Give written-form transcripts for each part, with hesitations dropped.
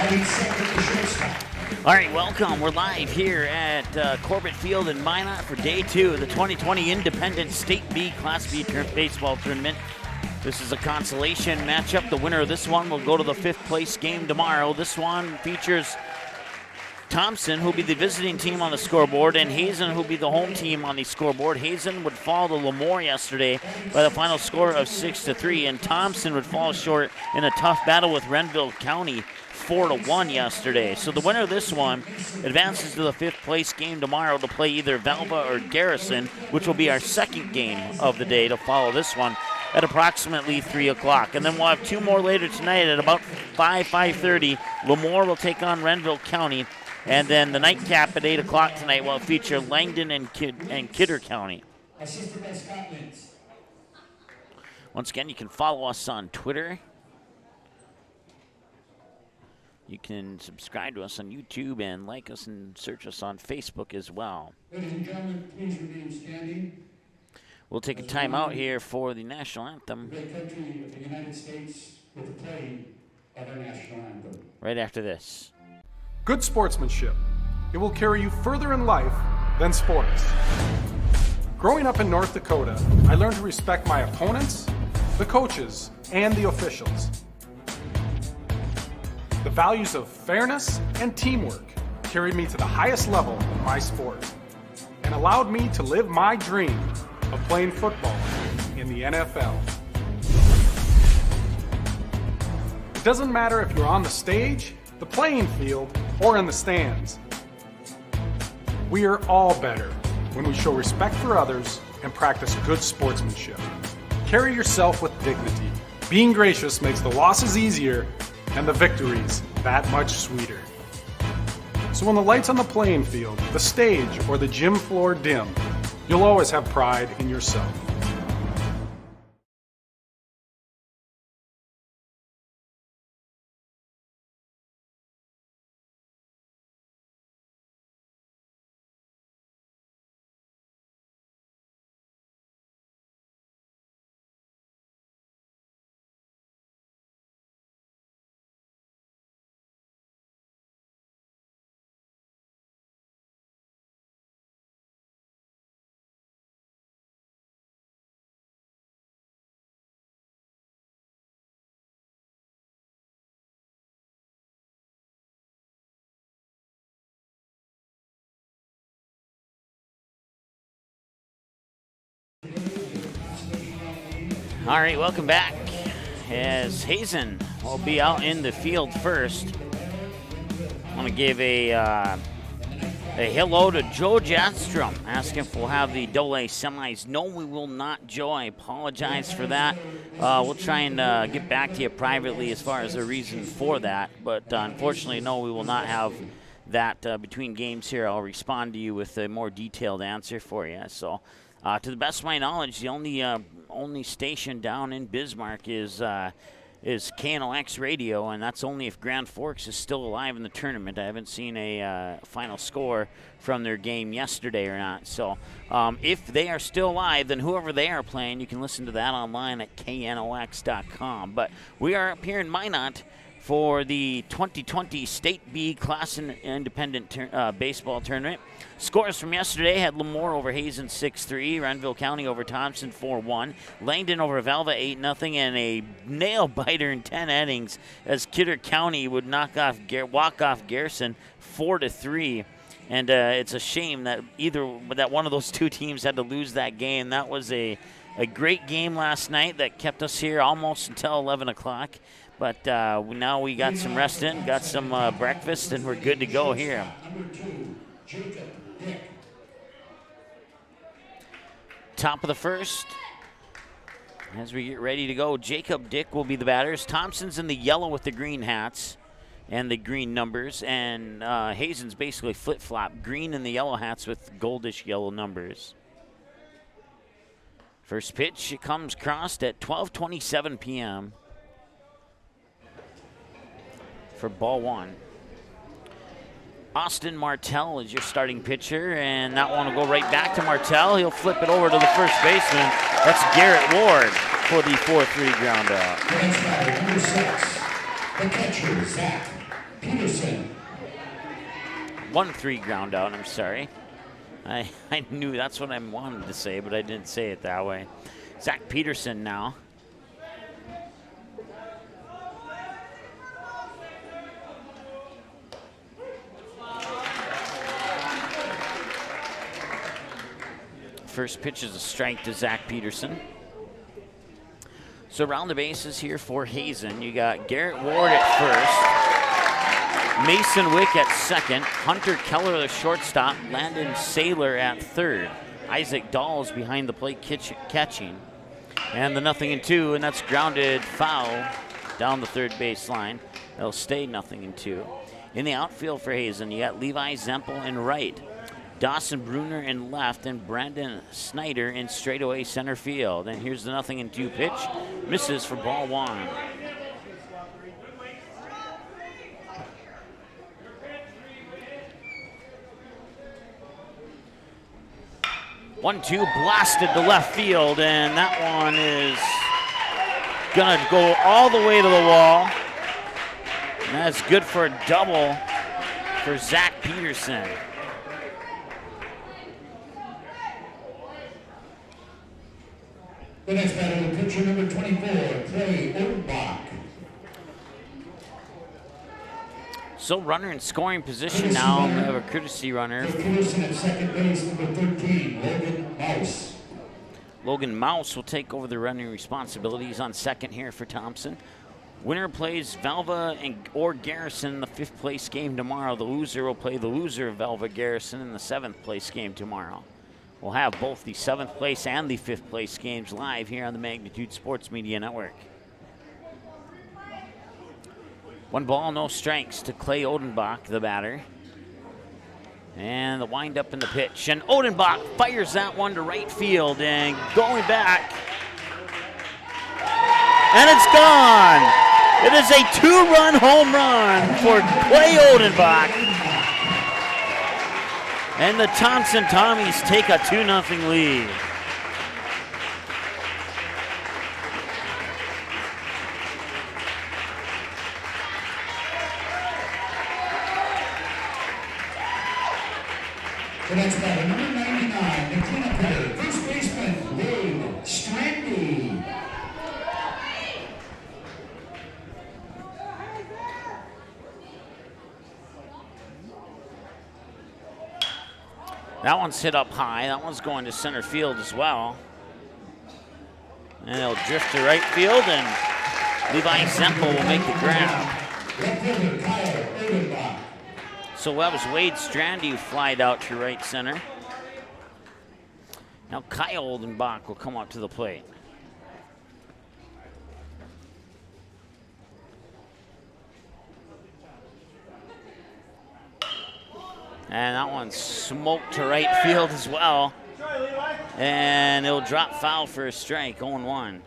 All right, welcome. We're live here at Corbett Field in Minot for day 2 of the 2020 Independent State B Class B baseball tournament. This is a consolation matchup. The winner of this one will go to the 5th place game tomorrow. This one features Thompson, who'll be the visiting team on the scoreboard, and Hazen, who'll be the home team on the scoreboard. Hazen would fall to Lemoore yesterday by the final score of 6-3, and Thompson would fall short in a tough battle with Renville County 4-1 yesterday. So the winner of this one advances to the 5th place game tomorrow to play either Velva or Garrison, which will be our second game of the day to follow this one at approximately 3 o'clock. And then we'll have 2 more later tonight at about 5:30. Lemoore will take on Renville County. And then the nightcap at 8 o'clock tonight will feature Langdon and Kidder County. Once again, you can follow us on Twitter. You can subscribe to us on YouTube and like us and search us on Facebook as well. Ladies and gentlemen, please remain standing. We'll take a time out here for the national anthem. The great country of the United States with the playing of our national anthem. Right after this. Good sportsmanship. It will carry you further in life than sports. Growing up in North Dakota, I learned to respect my opponents, the coaches, and the officials. The values of fairness and teamwork carried me to the highest level in my sport and allowed me to live my dream of playing football in the NFL. It doesn't matter if you're on the stage, the playing field, or in the stands. We are all better when we show respect for others and practice good sportsmanship. Carry yourself with dignity. Being gracious makes the losses easier and the victories that much sweeter. So when the lights on the playing field, the stage, or the gym floor dim, you'll always have pride in yourself. All right, welcome back. As Hazen will be out in the field first. I want to give a hello to Joe Jastrom, asking if we'll have the Double-A semis. No, we will not, Joe. I apologize for that. We'll try and get back to you privately as far as the reason for that. But unfortunately, no, we will not have that between games here. I'll respond to you with a more detailed answer for you. So, to the best of my knowledge, the only station down in Bismarck is KNOX Radio, and that's only if Grand Forks is still alive in the tournament. I haven't seen a final score from their game yesterday or not. So if they are still alive, then whoever they are playing, you can listen to that online at knox.com. But we are up here in Minot for the 2020 State B Class Independent Baseball Tournament. Scores from yesterday had Lemoore over Hazen 6-3, Renville County over Thompson 4-1, Langdon over Velva 8-0, and a nail-biter in 10 innings as Kidder County would walk off Garrison 4-3. And it's a shame that that one of those two teams had to lose that game. That was a great game last night that kept us here almost until 11 o'clock. But now we got some rest in, got some breakfast, and we're good to go here. Top of the first, as we get ready to go, Jacob Dick will be the batters. Thompson's in the yellow with the green hats and the green numbers, and Hazen's basically flip-flop, green and the yellow hats with goldish yellow numbers. First pitch, it comes crossed at 12:27 p.m. for ball one. Austin Martell is your starting pitcher, and that one will go right back to Martell. He'll flip it over to the first baseman. That's Garrett Ward for the 4-3 ground out. Number 6, the catcher, Zach Peterson. 1-3 ground out, I'm sorry. I knew that's what I wanted to say, but I didn't say it that way. Zach Peterson now. First pitch is a strike to Zach Peterson. So around the bases here for Hazen, you got Garrett Ward at first, Mason Wick at second, Hunter Keller the shortstop, Landon Saylor at third, Isaac Dawes behind the plate catching, and the 0-2, and that's grounded foul down the third base line. They'll stay 0-2. In the outfield for Hazen, you got Levi Zempel in right, Dawson Bruner in left, and Brandon Snyder in straightaway center field. And here's the 0-2 pitch. Misses for ball one. One-two blasted to left field, and that one is gonna go all the way to the wall. And that's good for a double for Zach Peterson. The next batter, the pitcher number 24, Clay Odenbach. So runner in scoring position now. We have a courtesy runner. Peterson at second base, number 13, Logan Mouse. Logan Mouse will take over the running responsibilities on second here for Thompson. Winner plays Velva or Garrison in the 5th place game tomorrow. The loser will play the loser of Velva Garrison in the 7th place game tomorrow. We'll have both the 7th place and the 5th place games live here on the Magnitude Sports Media Network. 1 ball, no strikes to Clay Odenbach, the batter. And the windup in the pitch. And Odenbach fires that one to right field and going back. And it's gone. It is a 2-run home run for Clay Odenbach. And the Thompson Tommies take a 2-0 lead. The next batter, number 99, the cleanup hitter, first baseman, Wade Strandy. That one's hit up high. That one's going to center field as well. And it'll drift to right field, and Levi Zempel will make the grab. Left fielder, Kyle Odenbach. So that was Wade Strandy who flied out to right center. Now Kyle Odenbach will come up to the plate. And that one's smoked to right field as well. And it'll drop foul for a strike, 0-1.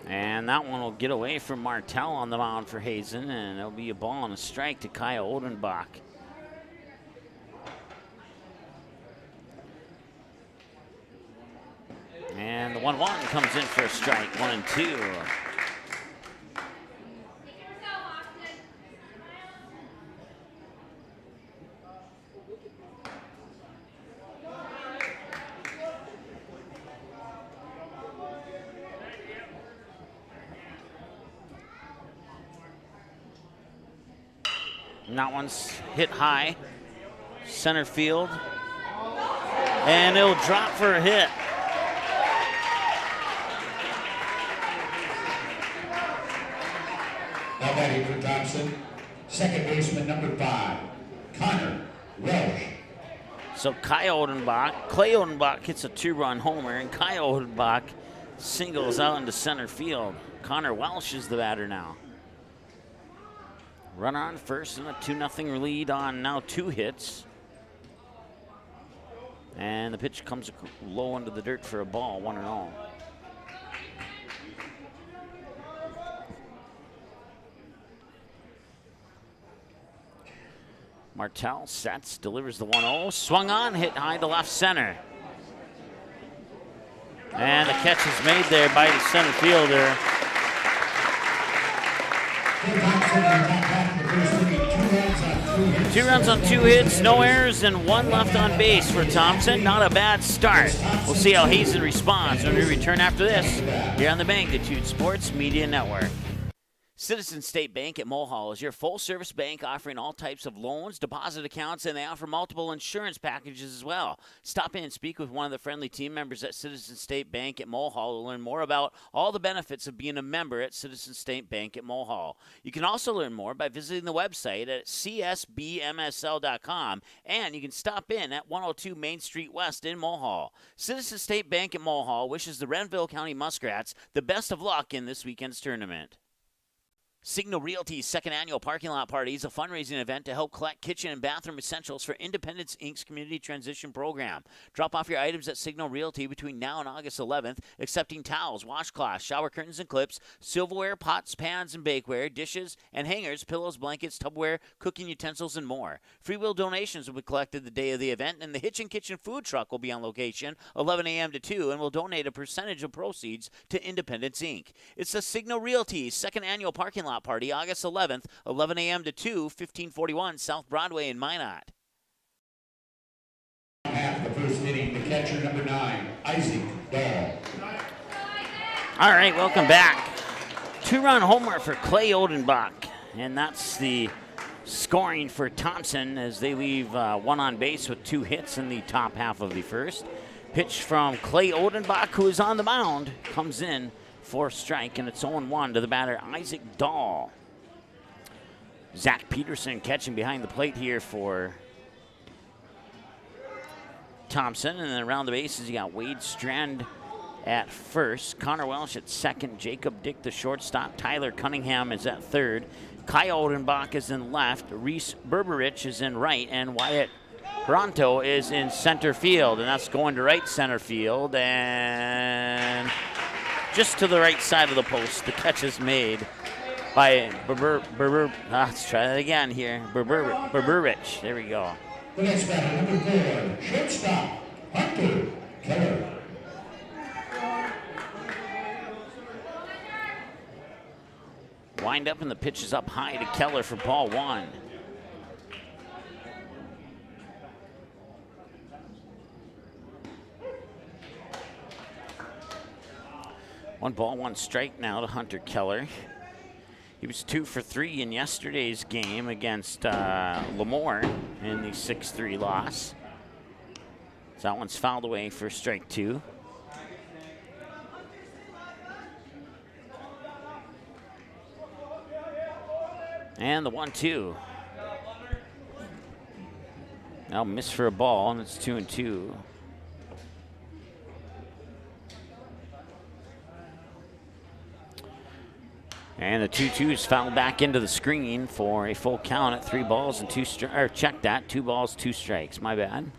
And that one will get away from Martell on the mound for Hazen, and it'll be a ball and a strike to Kyle Odenbach. And the 1-1 comes in for a strike, 1-2. And that one's hit high, center field, and it'll drop for a hit. Now batting for Thompson, second baseman number 5, Connor Welsh. So Clay Odenbach hits a 2-run homer, and Kyle Odenbach singles out into center field. Connor Welsh is the batter now. Runner on first and a 2-0 lead on now 2 hits. And the pitch comes low into the dirt for a ball, 1-0. Martel sets, delivers the 1-0. Swung on, hit high to left center. And the catch is made there by the center fielder. Two runs on 2 hits, no errors, and 1 left on base for Thompson. Not a bad start. We'll see how Hazen responds when we return after this here on the Magnitude Sports Media Network. Citizen State Bank at Mulhall is your full-service bank offering all types of loans, deposit accounts, and they offer multiple insurance packages as well. Stop in and speak with one of the friendly team members at Citizen State Bank at Mulhall to learn more about all the benefits of being a member at Citizen State Bank at Mulhall. You can also learn more by visiting the website at csbmsl.com, and you can stop in at 102 Main Street West in Mulhall. Citizen State Bank at Mulhall wishes the Renville County Muskrats the best of luck in this weekend's tournament. Signal Realty's second annual parking lot party is a fundraising event to help collect kitchen and bathroom essentials for Independence Inc.'s Community Transition Program. Drop off your items at Signal Realty between now and August 11th, accepting towels, washcloths, shower curtains and clips, silverware, pots, pans, and bakeware, dishes, and hangers, pillows, blankets, tubware, cooking utensils, and more. Free will donations will be collected the day of the event, and the Hitchin' Kitchen food truck will be on location 11 a.m. to 2 and will donate a percentage of proceeds to Independence Inc. It's the Signal Realty's second annual parking lot party, August 11th, 11 a.m. to 2, 1541 South Broadway in Minot. Half the first inning, the catcher, number 9, Isaac Dahl. All right, welcome back. 2-run homer for Clay Odenbach, and that's the scoring for Thompson as they leave 1 on base with 2 hits in the top half of the first. Pitch from Clay Odenbach, who is on the mound, comes in for a strike, and it's 0-1 to the batter, Isaac Dahl. Zach Peterson catching behind the plate here for Thompson, and then around the bases you got Wade Strand at first, Connor Welsh at second, Jacob Dick the shortstop, Tyler Cunningham is at third, Kyle Odenbach is in left, Reese Berberich is in right, and Wyatt Pronto is in center field, and that's going to right center field, and just to the right side of the post. The catch is made by let's try that again here. Berberich. There we go. The next batter, number 4, shortstop, Hunter Keller. Wind up, and the pitch is up high to Keller for ball 1. One ball, 1 strike now to Hunter Keller. He was 2 for 3 in yesterday's game against Lemoore in the 6-3 loss. So that one's fouled away for strike 2. And the 1-2. Now miss for a ball, and it's 2-2. And the 2-2 is fouled back into the screen for a full count at 3 balls and 2 strikes. Or check that, 2 balls, 2 strikes. My bad.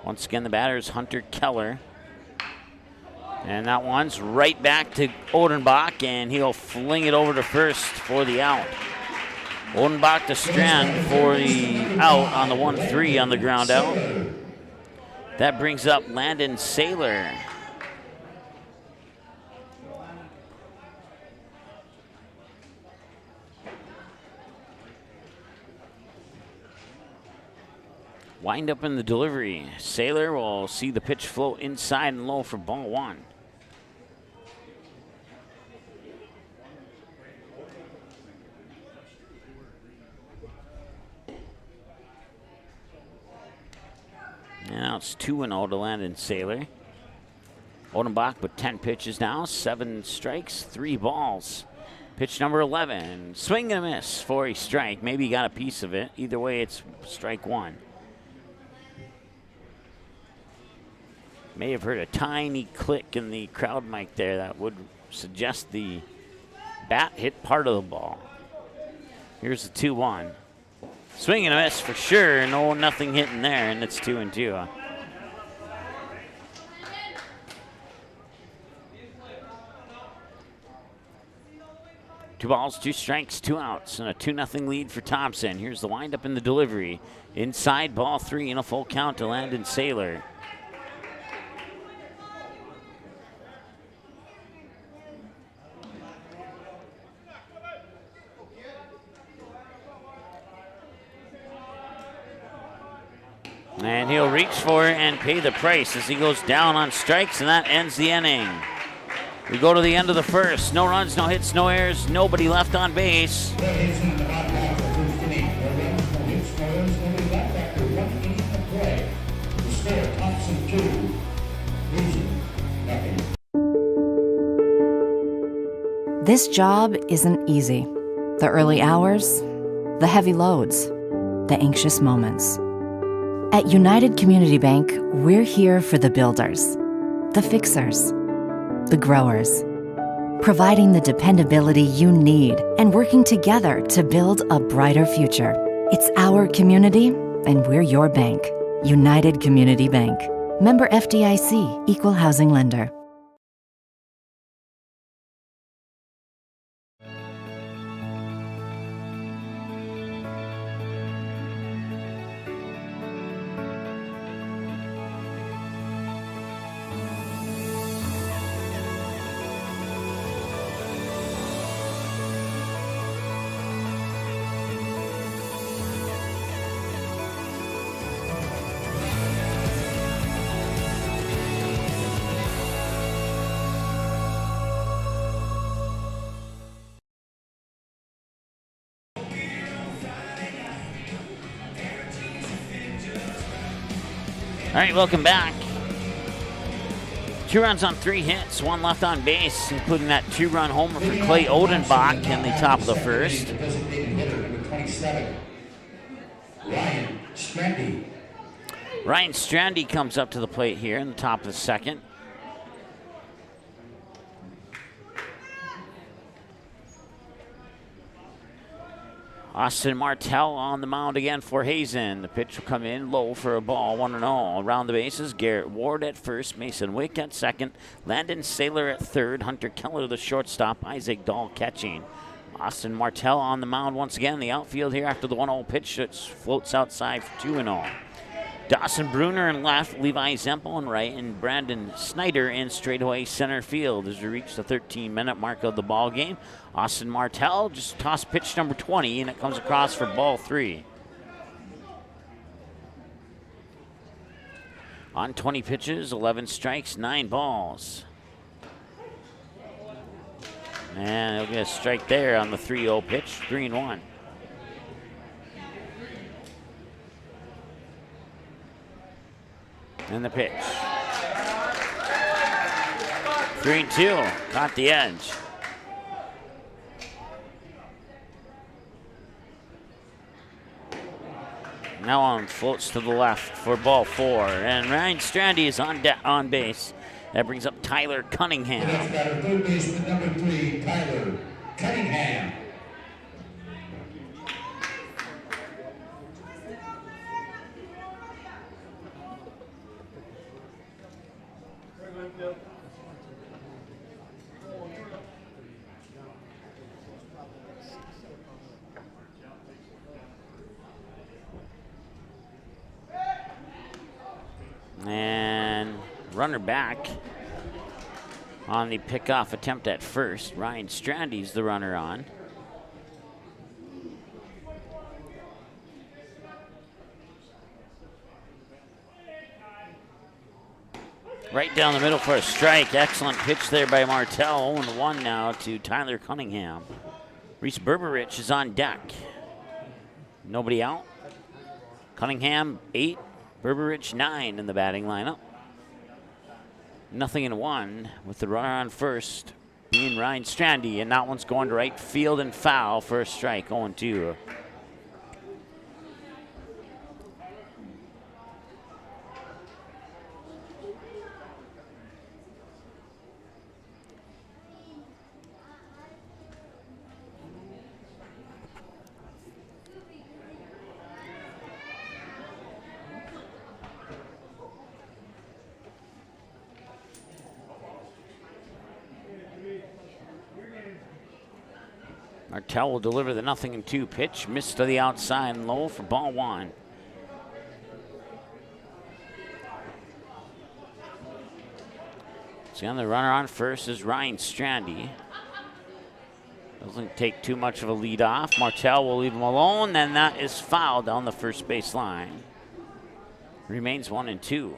Once again, the batter is Hunter Keller. And that one's right back to Odenbach, and he'll fling it over to first for the out. Odenbach to Strand for the out on the 1-3 on the ground out. That brings up Landon Saylor. Wind up in the delivery. Saylor will see the pitch float inside and low for ball 1. And now it's 2-0 to Landon Saylor. Odenbach with 10 pitches now, 7 strikes, 3 balls. Pitch number 11. Swing and a miss for a strike. Maybe he got a piece of it. Either way, it's strike 1. May have heard a tiny click in the crowd mic there that would suggest the bat hit part of the ball. Here's the 2-1. Swing and a miss for sure. No, nothing hitting there, and it's 2-2. Two balls, two strikes, two outs, and a 2-0 lead for Thompson. Here's the windup and the delivery. Inside, ball 3 and a full count to Landon Saylor. And he'll reach for it and pay the price as he goes down on strikes, and that ends the inning. We go to the end of the first. No runs, no hits, no errors, nobody left on base. Hazen in the hot box for first inning. No runs, no hits, no errors, nobody left after 1 inning of play. The score, Thompson 2, Hazen nothing. This job isn't easy. The early hours, the heavy loads, the anxious moments. At United Community Bank, we're here for the builders, the fixers, the growers, providing the dependability you need and working together to build a brighter future. It's our community, and we're your bank. United Community Bank. Member FDIC, Equal Housing Lender. All right, welcome back. 2 runs on 3 hits, 1 left on base, including that 2-run homer for Clay Odenbach in the top of the first. Designated hitter, number 27, Ryan Strandy. Ryan Strandy comes up to the plate here in the top of the second. Austin Martell on the mound again for Hazen. The pitch will come in low for a ball, 1-0. Around the bases, Garrett Ward at first, Mason Wick at second, Landon Saylor at third, Hunter Keller the shortstop, Isaac Dahl catching. Austin Martell on the mound once again. The outfield here after the 1-0 pitch that floats outside for 2-0. Dawson Bruner in left, Levi Zempel in right, and Brandon Snyder in straightaway center field as we reach the 13-minute mark of the ball game. Austin Martell just tossed pitch number 20, and it comes across for ball 3. On 20 pitches, 11 strikes, 9 balls. And he'll get a strike there on the 3-0 pitch, 3-1. And the pitch. 3-2, caught the edge. Now on floats to the left for ball 4, and Ryan Strandy is on base. That brings up Tyler Cunningham. That's got our third baseman, number 3, Tyler Cunningham. And runner back on the pickoff attempt at first. Ryan Strandy's the runner on. Right down the middle for a strike. Excellent pitch there by Martell. 0-1 now to Tyler Cunningham. Reese Berberich is on deck. Nobody out. Cunningham 8, Berberich 9 in the batting lineup. 0-1 with the runner on first being Ryan Strandy, and that one's going to right field and foul for a strike. 0-2. Martell will deliver the 0-2 pitch. Missed to the outside and low for ball 1. So the runner on first is Ryan Strandy. Doesn't take too much of a lead off. Martell will leave him alone, and that is fouled down the first base line. Remains 1-2.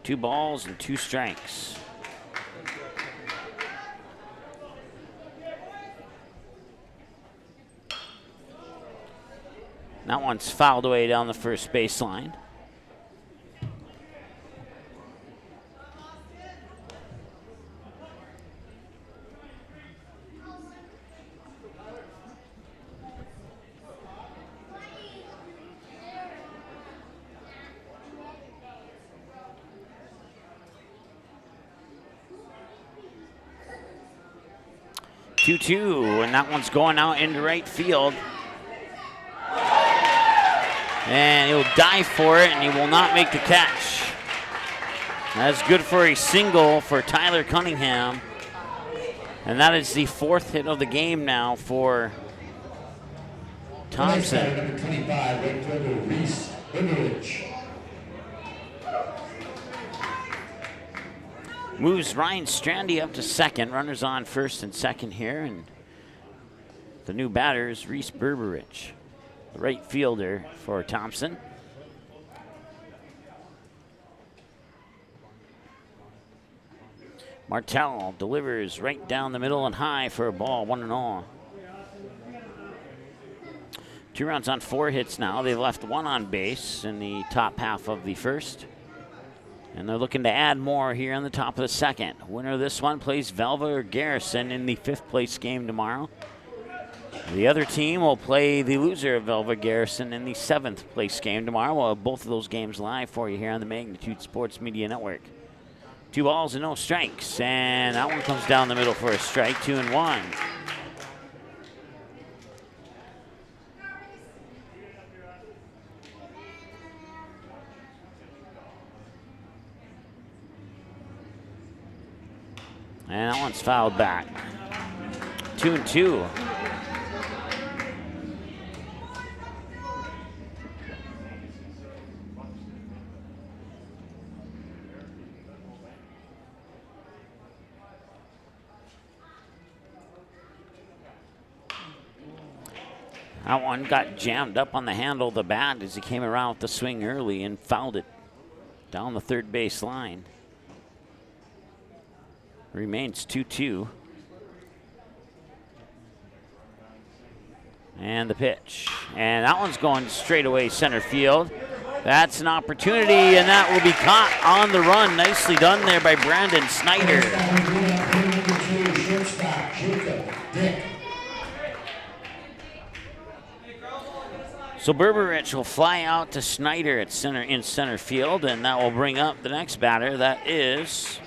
Two balls and 2 strikes. That one's fouled away down the first baseline. And that one's going out into right field. And he'll dive for it, and he will not make the catch. That's good for a single for Tyler Cunningham. And that is the 4th hit of the game now for Thompson. Number 25, right fielder Reese Burbridge. Moves Ryan Strandy up to second. Runners on first and second here. And the new batter is Reese Burbridge, the right fielder for Thompson. Martell delivers right down the middle and high for a ball, 1-0. 2 runs on 4 hits now. They've left 1 on base in the top half of the first. And they're looking to add more here on the top of the second. Winner of this one plays Velva or Garrison in the 5th place game tomorrow. The other team will play the loser of Velva Garrison in the 7th place game tomorrow. We'll have both of those games live for you here on the Magnitude Sports Media Network. 2 balls and no strikes. And that one comes down the middle for a strike, 2-1. And that one's fouled back. 2-2. That one got jammed up on the handle of the bat as he came around with the swing early and fouled it down the third base line. Remains 2-2. And the pitch. And that one's going straight away center field. That's an opportunity, and that will be caught on the run. Nicely done there by Brandon Snyder. So Burbridge will fly out to Snyder at center field, and that will bring up the next batter. That is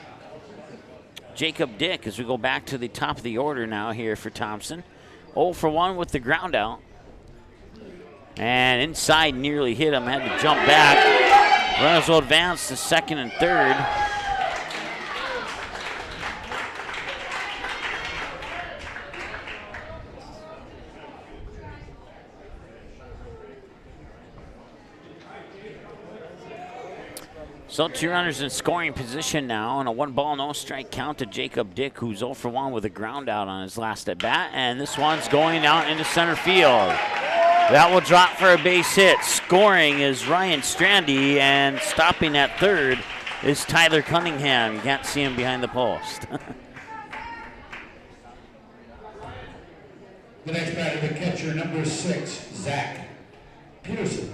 Jacob Dick, as we go back to the top of the order now here for Thompson. 0 for 1 with the ground out. And inside nearly hit him, had to jump back. Runners will advance to second and third. So 2 runners in scoring position now, and a 1-ball, no-strike count to Jacob Dick, who's 0 for 1 with a ground out on his last at-bat, and this one's going out into center field. That will drop for a base hit. Scoring is Ryan Strandy, and stopping at third is Tyler Cunningham. You can't see him behind the post. The next batter, the catcher, number 6, Zach Peterson.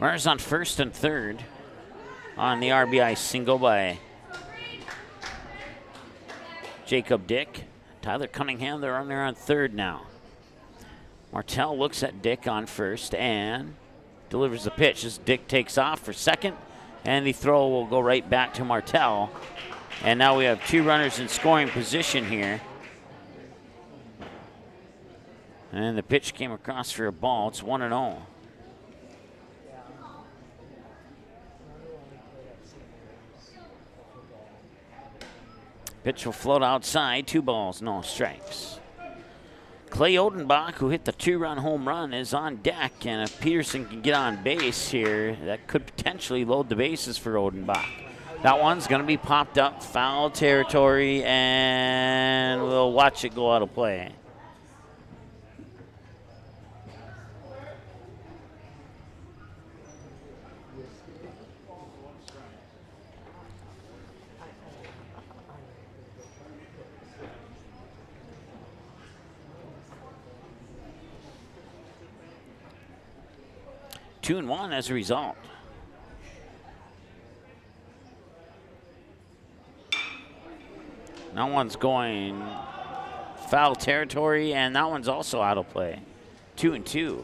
Runners on first and third on the RBI single by Jacob Dick. Tyler Cunningham, they're on there on third now. Martell looks at Dick on first and delivers the pitch as Dick takes off for second, and the throw will go right back to Martell. And now we have 2 runners in scoring position here. And the pitch came across for a ball. It's 1-0. Pitch will float outside. 2 balls, no strikes. Clay Odenbach, who hit the 2-run home run, is on deck. And if Peterson can get on base here, that could potentially load the bases for Odenbach. That one's going to be popped up, foul territory, and we'll watch it go out of play. Two and one as a result. That one's going foul territory, and that one's also out of play. 2-2.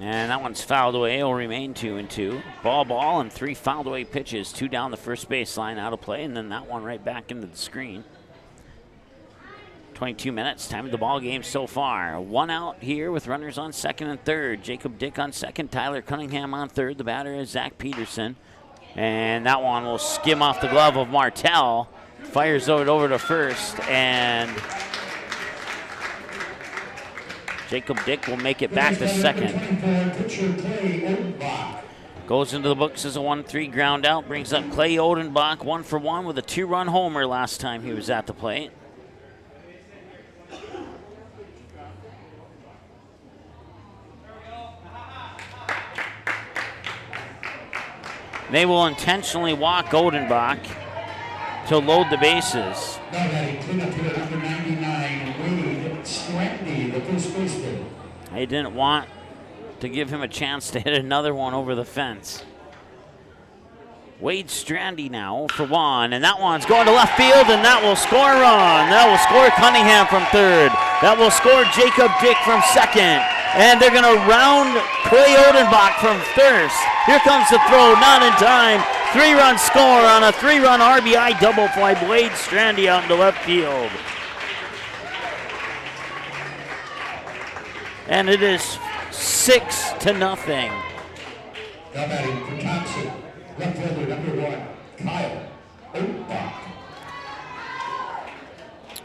And that one's fouled away. It'll remain 2-2. Ball, and 3 fouled away pitches. 2 down the first baseline, out of play, and then that one right back into the screen. 22 minutes, time of the ball game so far. 1 out here with runners on second and third. Jacob Dick on second, Tyler Cunningham on third. The batter is Zach Peterson. And that one will skim off the glove of Martell. Fires it over to first, and Jacob Dick will make it back to second. Goes into the books as a 1-3 ground out. Brings up Clay Odenbach, 1 for 1 with a 2-run homer last time he was at the plate. They will intentionally walk Odenbach to load the bases. They didn't want to give him a chance to hit another one over the fence. Wade Strandy now for 1, and that one's going to left field, and that will score a run. That will score Cunningham from third. That will score Jacob Dick from second. And they're going to round Clay Odenbach from first. Here comes the throw, not in time. 3-run score on a 3-run RBI double fly. Wade Strandy out into left field. And it is 6-0. Now batting for Thompson, left fielder number 1, Kyle Odenbach.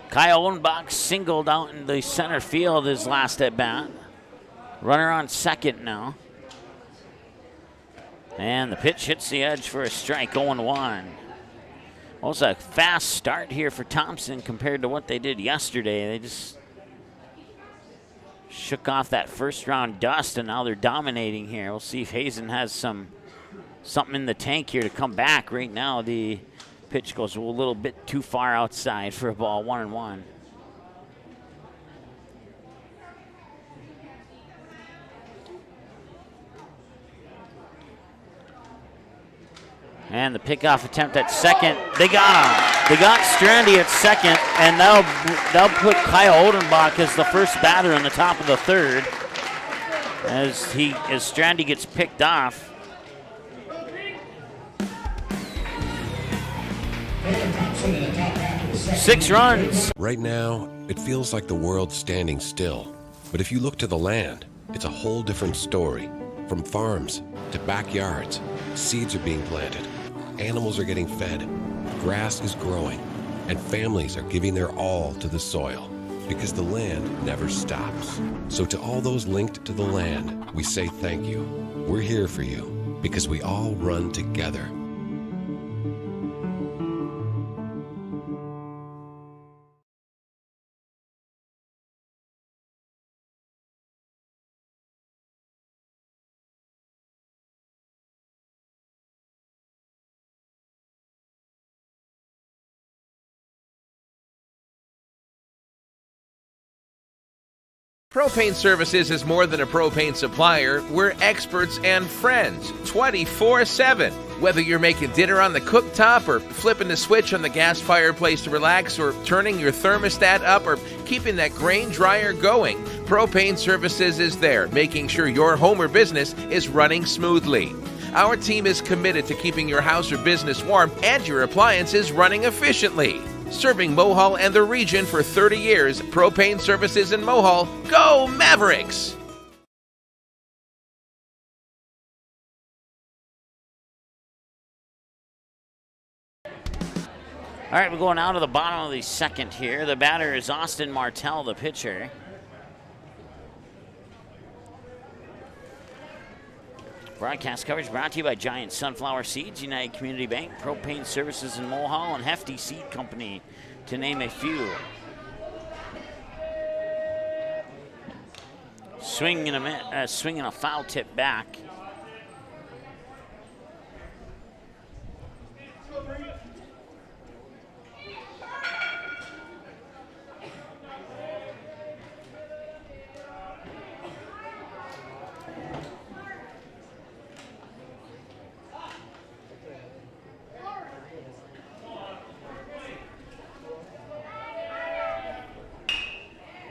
Kyle Odenbach singled out in the center field his last at bat. Runner on second now. And the pitch hits the edge for a strike, 0-1. Well, it's a fast start here for Thompson compared to what they did yesterday. They just shook off that first round dust, and now they're dominating here. We'll see if Hazen has something in the tank here to come back. Right now, the pitch goes a little bit too far outside for a ball, 1-1. And the pickoff attempt at second, they got him. They got Strandy at second, and they'll put Kyle Odenbach as the first batter in the top of the third as Strandy gets picked off. Six runs. Right now, it feels like the world's standing still. But if you look to the land, it's a whole different story. From farms to backyards, seeds are being planted. Animals are getting fed, grass is growing, and families are giving their all to the soil because the land never stops. So to all those linked to the land, we say thank you. We're here for you because we all run together. Propane Services is more than a propane supplier. We're experts and friends 24/7. Whether you're making dinner on the cooktop or flipping the switch on the gas fireplace to relax or turning your thermostat up or keeping that grain dryer going, Propane Services is there, making sure your home or business is running smoothly. Our team is committed to keeping your house or business warm and your appliances running efficiently. Serving Mohall and the region for 30 years, Propane Services in Mohall. Go Mavericks! All right, we're going out of the bottom of the second here. The batter is Austin Martell, the pitcher. Broadcast coverage brought to you by Giant Sunflower Seeds, United Community Bank, Propane Services in Mohall, and Hefty Seed Company, to name a few. Swinging a foul tip back.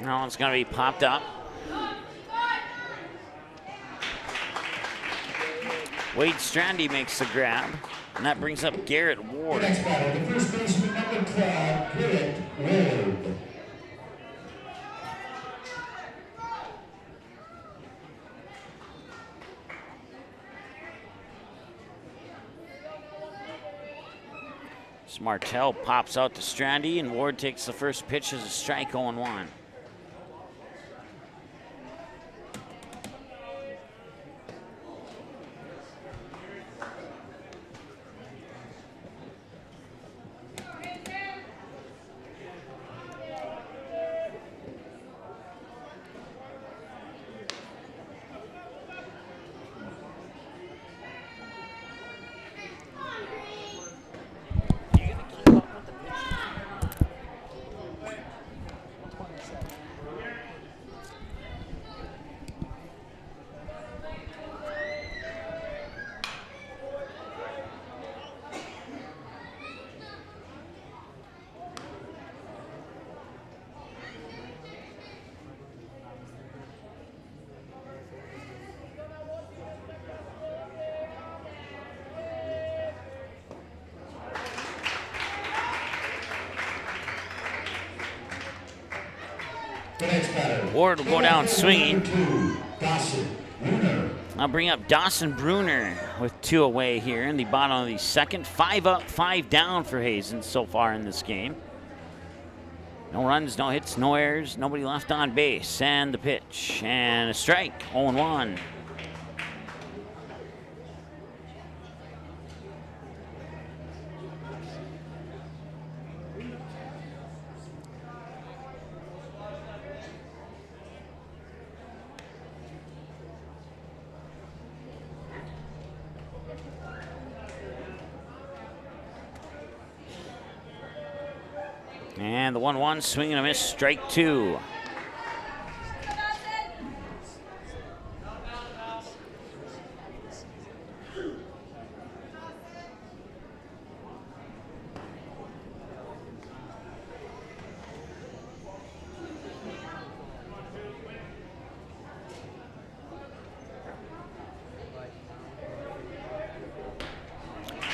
No, it's going to be popped up. Wade Strandy makes the grab, and that brings up Garrett Ward. Next batter, the first baseman number 12, Garrett Ward. Martell pops out to Strandy, and Ward takes the first pitch as a strike, 0-1. Ward will go down swinging. I'll bring up Dawson Bruner with 2 away here in the bottom of the second. 5 up, 5 down for Hazen so far in this game. No runs, no hits, no errors, nobody left on base. And the pitch, and a strike, 0-1. And the 1-1, swing and a miss, strike 2.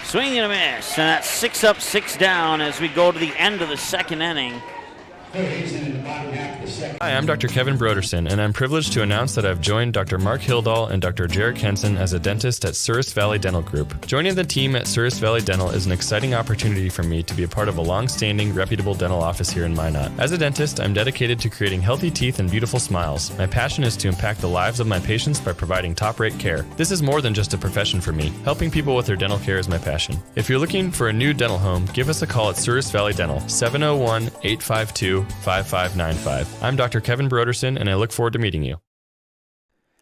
Swing and a miss, and that's 6 up, 6 down as we go to the end of the second inning. Hi, I'm Dr. Kevin Broderson, and I'm privileged to announce that I've joined Dr. Mark Hildahl and Dr. Jarek Henson as a dentist at Souris Valley Dental Group. Joining the team at Souris Valley Dental is an exciting opportunity for me to be a part of a long-standing, reputable dental office here in Minot. As a dentist, I'm dedicated to creating healthy teeth and beautiful smiles. My passion is to impact the lives of my patients by providing top-rate care. This is more than just a profession for me. Helping people with their dental care is my passion. If you're looking for a new dental home, give us a call at Souris Valley Dental, 701-852-5595. I'm Dr. Kevin Broderson, and I look forward to meeting you.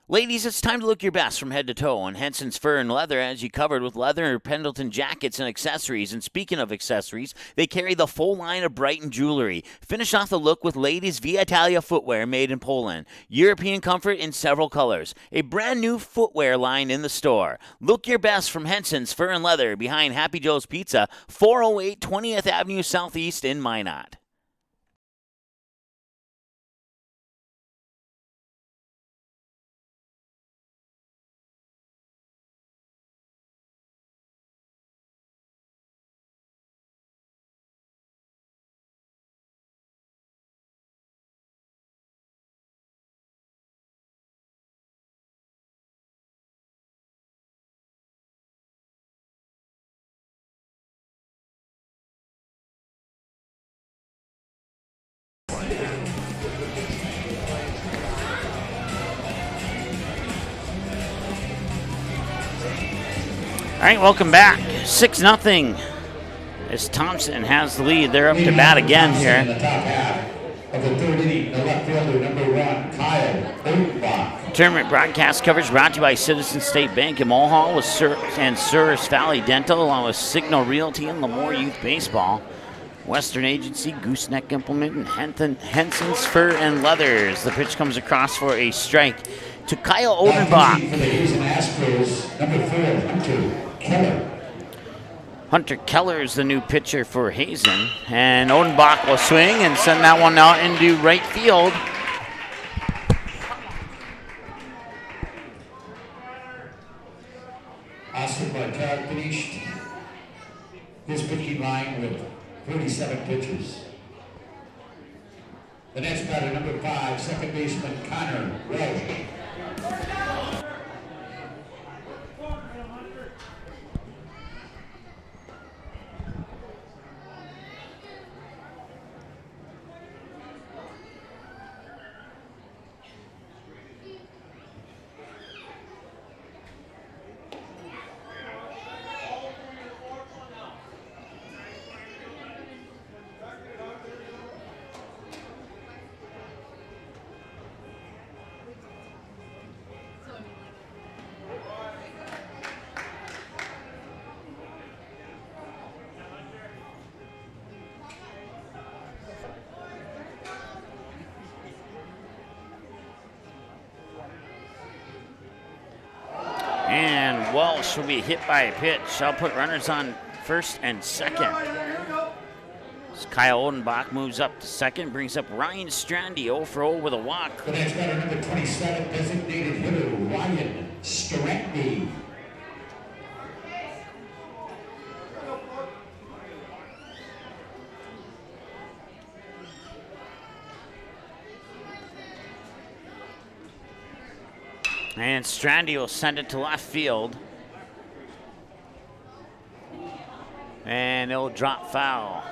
Ladies, it's time to look your best from head to toe, and Henson's Fur and Leather has you covered with leather, Pendleton jackets, and accessories. And speaking of accessories, they carry the full line of Brighton jewelry. Finish off the look with ladies' Via Italia footwear made in Poland. European comfort in several colors. A brand new footwear line in the store. Look your best from Henson's Fur and Leather behind Happy Joe's Pizza, 408 20th Avenue Southeast in Minot. All right, welcome back. 6-0 as Thompson has the lead. They're up to bat again here. In the top half of the third inning, the left fielder, number 1, Kyle Odenbach. Tournament broadcast coverage brought to you by Citizen State Bank in Mulhall and Souris Valley Dental, along with Signal Realty and Lemoore Youth Baseball. Western Agency, Gooseneck Implement, and Henson's Fur and Leathers. The pitch comes across for a strike to Kyle Odenbach. For the Hazen Astros, number 4, Hunter Keller. Hunter Keller is the new pitcher for Hazen, and Odenbach will swing and send that one out into right field. Austin Bartard finished his pitching line with 37 pitches. The next batter, number 5, second baseman Connor Welsh. And Welsh will be hit by a pitch. I'll put runners on first and second. As Kyle Odenbach moves up to second, brings up Ryan Strandy, 0 for 0 with a walk. The next batter, number 27, designated hitter Ryan Strandy. And Strandy will send it to left field. And it'll drop foul.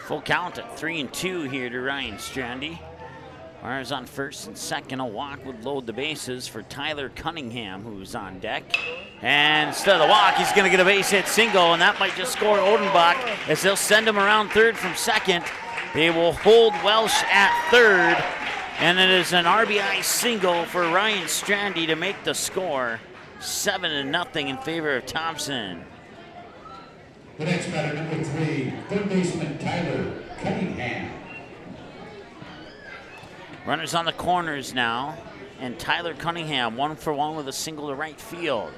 Full count at 3-2 here to Ryan Strandy. Runners on first and second. A walk would load the bases for Tyler Cunningham, who's on deck. And instead of the walk, he's going to get a base hit single, and that might just score Odenbach as they'll send him around third from second. They will hold Welsh at third, and it is an RBI single for Ryan Strandy to make the score 7-0 in favor of Thompson. The next batter, number 3, third baseman Tyler Cunningham. Runners on the corners now, and Tyler Cunningham 1 for 1 with a single to right field.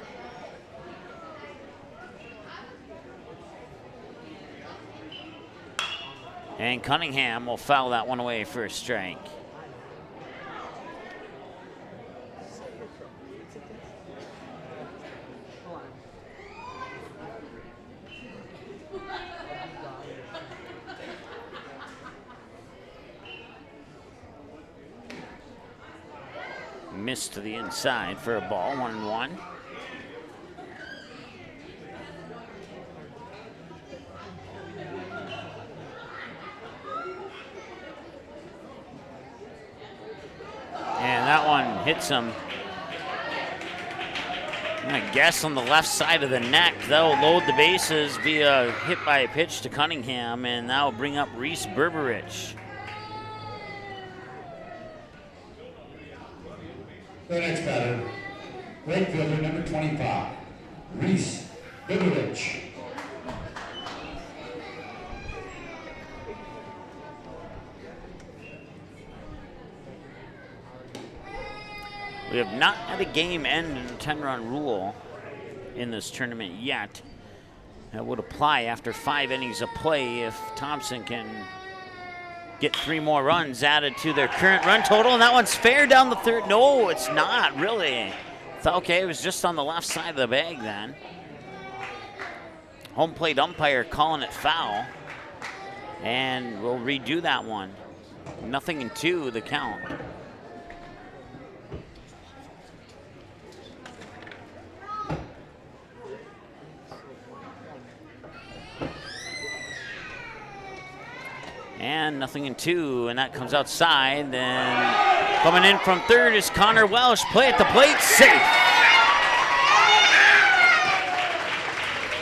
And Cunningham will foul that one away for a strike. Missed to the inside for a ball, 1-1. And that one hits him, I'm gonna guess, on the left side of the neck. That'll load the bases via hit by a pitch to Cunningham, and that'll bring up Reese Berberich. The next batter, right fielder number 25, Reese Berberich. We have not had a game end in a 10-run rule in this tournament yet. That would apply after 5 innings of play if Thompson can get 3 more runs added to their current run total. And that one's fair down the third. No, it's not, really. Okay, it was just on the left side of the bag then. Home plate umpire calling it foul. And we'll redo that one. 0-2 the count. And 0-2, and that comes outside. Then coming in from third is Connor Welsh. Play at the plate, safe.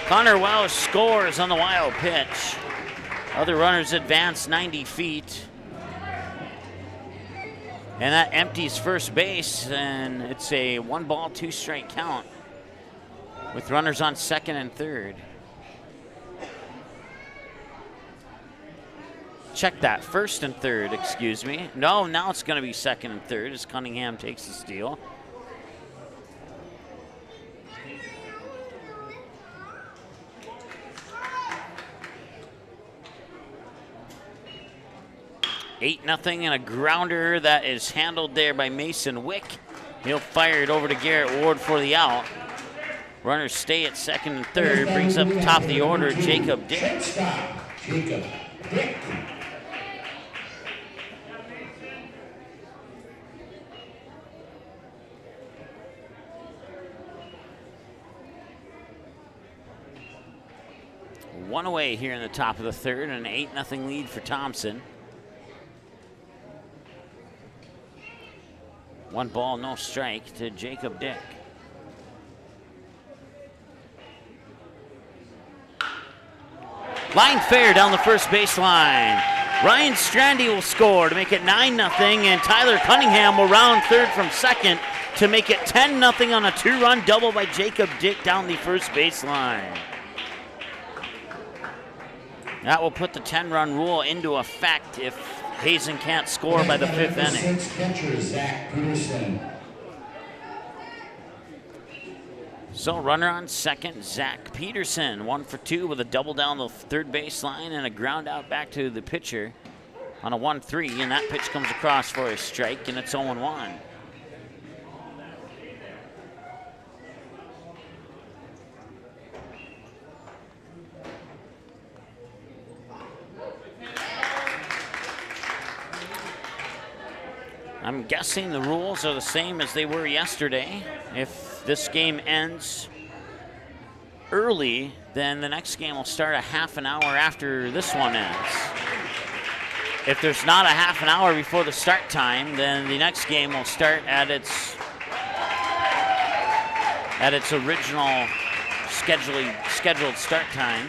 Connor Welsh scores on the wild pitch. Other runners advance 90 feet. And that empties first base, and it's a 1-ball, 2-strike count with runners on second and third. Check that, first and third, excuse me. No, now it's going to be second and third as Cunningham takes the steal. Eight nothing, and a grounder that is handled there by Mason Wick. He'll fire it over to Garrett Ward for the out. Runners stay at second and third. Brings up top of the order, Jacob Dick. Jacob Dick. One away here in the top of the third, and an 8-0 lead for Thompson. 1 ball, no strike to Jacob Dick. Line fair down the first baseline. Ryan Strandy will score to make it 9-0, and Tyler Cunningham will round third from second to make it 10-0 on a 2-run double by Jacob Dick down the first baseline. That will put the 10-run rule into effect if Hazen can't score by the 5th inning. Catcher, Zach Peterson. So runner on second, Zach Peterson, 1 for 2 with a double down the third baseline and a ground out back to the pitcher on a 1-3, and that pitch comes across for a strike, and it's 0-1. I'm guessing the rules are the same as they were yesterday. If this game ends early, then the next game will start a half an hour after this one ends. if there's not a half an hour before the start time, then the next game will start at its original scheduled start time.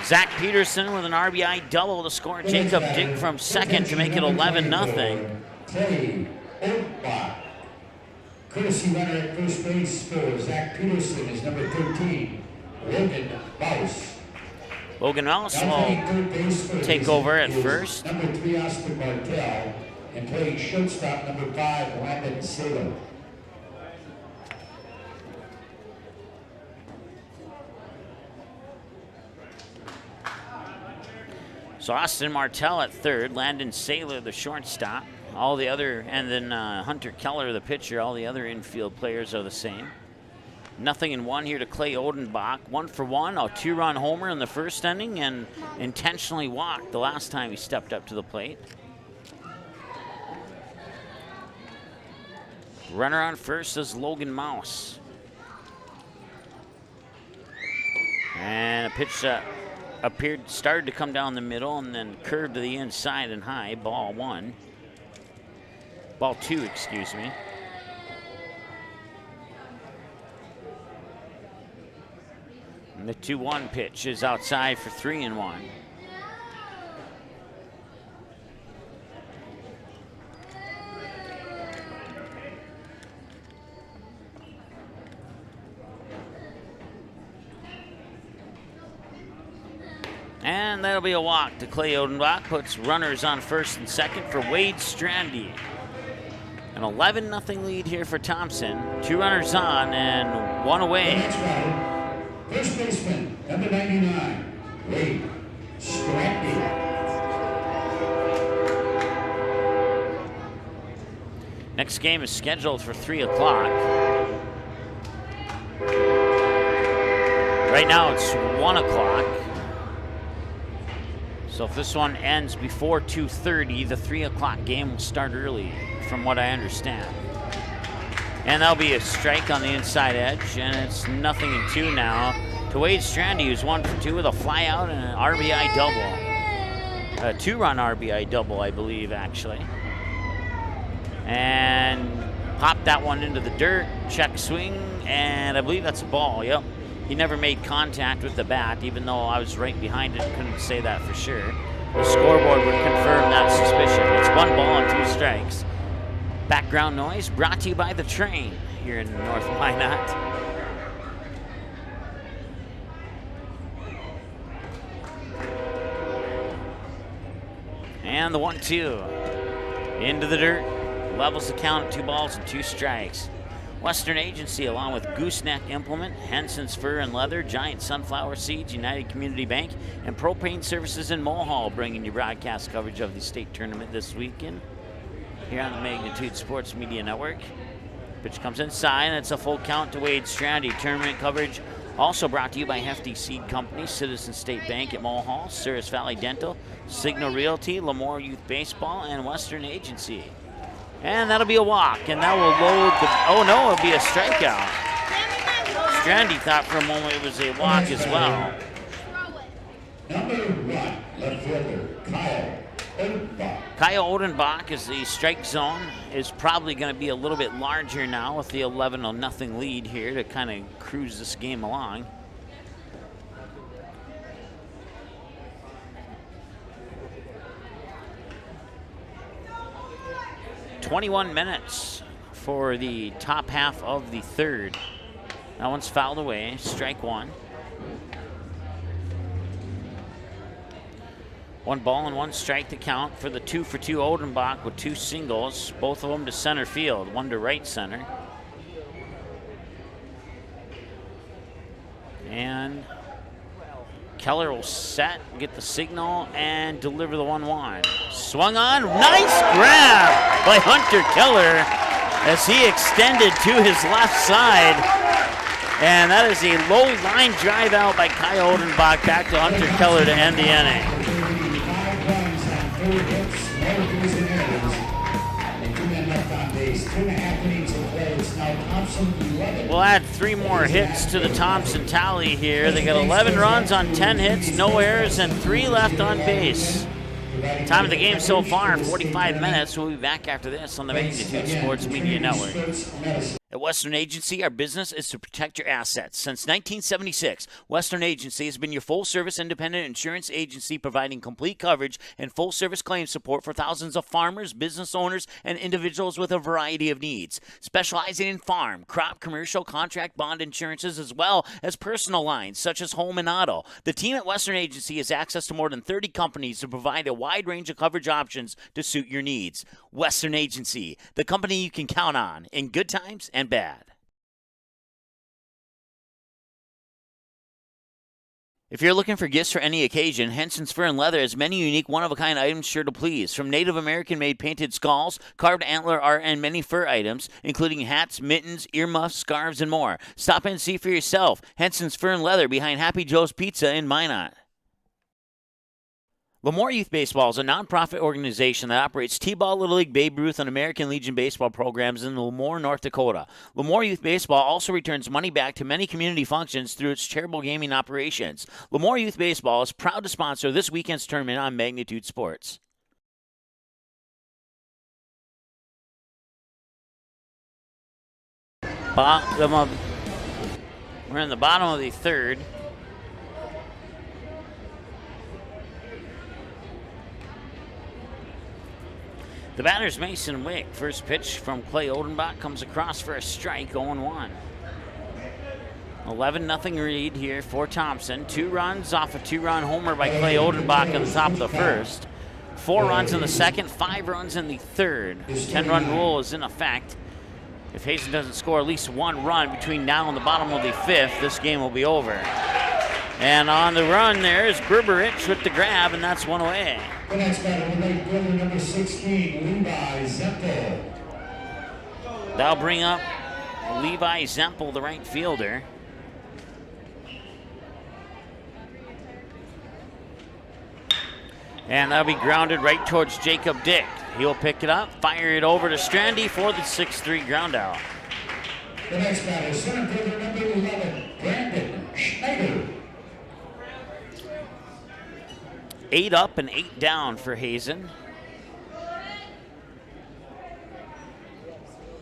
Zach Peterson with an RBI double to score. Jacob Dick from second to make it 11-0. Clay Oldbach. Courtesy runner at first base for Zach Peterson is number 13, Logan Baus. Logan Mouse will take over at first. Number 3, Oscar Martell, and playing shortstop, number 5, Landon Saylor. So Austin Martell at third, Landon Saylor the shortstop. All the other, and then Hunter Keller the pitcher. All the other infield players are the same. 0-1 here to Clay Odenbach. 1 for 1, a 2-run homer in the first inning, and intentionally walked the last time he stepped up to the plate. Runner on first is Logan Mouse. And a pitch that started to come down the middle and then curved to the inside and high. Ball 2, excuse me. And the 2-1 pitch is outside for 3-1. And that'll be a walk to Clay Odenbach. Puts runners on first and second for Wade Strandy. An 11-0 lead here for Thompson. 2 runners on and 1 away. First baseman, number 99, Wade Strandy. Next game is scheduled for 3 o'clock. Right now it's 1 o'clock. So if this one ends before 2:30, the 3 o'clock game will start early, from what I understand. And that'll be a strike on the inside edge, and it's 0-2 now to Wade Strandy, who's 1 for 2 with a fly out and an RBI double. A 2-run RBI double, I believe, actually. And popped that one into the dirt, check swing, and I believe that's a ball, yep. He never made contact with the bat, even though I was right behind it, couldn't say that for sure. The scoreboard would confirm that suspicion. It's 1 ball and 2 strikes. Background noise brought to you by the train here in North Minot. And the 1-2 into the dirt, levels the count at 2 balls and 2 strikes. Western Agency, along with Gooseneck Implement, Henson's Fur and Leather, Giant Sunflower Seeds, United Community Bank, and Propane Services in Mulhall, bringing you broadcast coverage of the state tournament this weekend here on the Magnitude Sports Media Network. Pitch comes inside, and it's a full count to Wade Strandy. Tournament coverage also brought to you by Hefty Seed Company, Citizen State Bank at Mulhall, Souris Valley Dental, Signal Realty, Lemoore Youth Baseball, and Western Agency. And that'll be a walk, and that will load the... Oh, no, it'll be a strikeout. Strandy thought for a moment it was a walk as well. Number 1, left fielder, Kyle Odenbach. Kyle Odenbach, is the strike zone is probably going to be a little bit larger now with the 11-0 lead here to kind of cruise this game along. .21 minutes for the top half of the third. That one's fouled away, strike 1. 1 ball and 1 strike to count for the 2 for 2 Odenbach with 2 singles, both of them to center field, 1 to right center. And Keller will set, get the signal, and deliver the 1-1. Swung on, nice grab by Hunter Keller as he extended to his left side. And that is a low line drive out by Kyle Odenbach back to Hunter Keller to end the inning. 5 runs on 4 hits, no losing errors, and 2 men left on base. 2.5 innings of play. It's now Thompson 11. We'll add 3 more hits to the Thompson tally here. They got 11 runs on 10 hits, no errors, and 3 left on base. Time of the game so far, 45 minutes. We'll be back after this on the Magnitude Sports Media Network. At Western Agency, our business is to protect your assets. Since 1976, Western Agency has been your full-service independent insurance agency providing complete coverage and full-service claim support for thousands of farmers, business owners, and individuals with a variety of needs. Specializing in farm, crop, commercial, contract, bond insurances, as well as personal lines such as home and auto. The team at Western Agency has access to more than 30 companies to provide a wide range of coverage options to suit your needs. Western Agency, the company you can count on in good times and bad. If you're looking for gifts for any occasion, Henson's Fur and Leather has many unique one-of-a-kind items sure to please. From Native American-made painted skulls, carved antler art, and many fur items, including hats, mittens, earmuffs, scarves, and more. Stop in and see for yourself. Henson's Fur and Leather behind Happy Joe's Pizza in Minot. Lemoore Youth Baseball is a nonprofit organization that operates T-Ball, Little League, Babe Ruth, and American Legion baseball programs in Lemoore, North Dakota. Lemoore Youth Baseball also returns money back to many community functions through its charitable gaming operations. Lemoore Youth Baseball is proud to sponsor this weekend's tournament on Magnitude Sports. We're in the bottom of the third. The batter's Mason Wick. First pitch from Clay Odenbach comes across for a strike, 0-1. 11-0 lead here for Thompson. 2 runs off a 2-run homer by Clay Odenbach at the top of the first. 4 runs in the second, 5 runs in the third. 10-run rule is in effect. If Hazen doesn't score at least 1 run between now and the bottom of the 5th, this game will be over. And on the run there is Berberich with the grab, and that's 1 away. The next batter will make fielder number 16, Levi Zempel. That'll bring up Levi Zempel, the right fielder. And that'll be grounded right towards Jacob Dick. He'll pick it up, fire it over to Strandy for the 6-3 ground out. The next batter, center fielder number 11, Brandon Schneider. 8 up and 8 down for Hazen.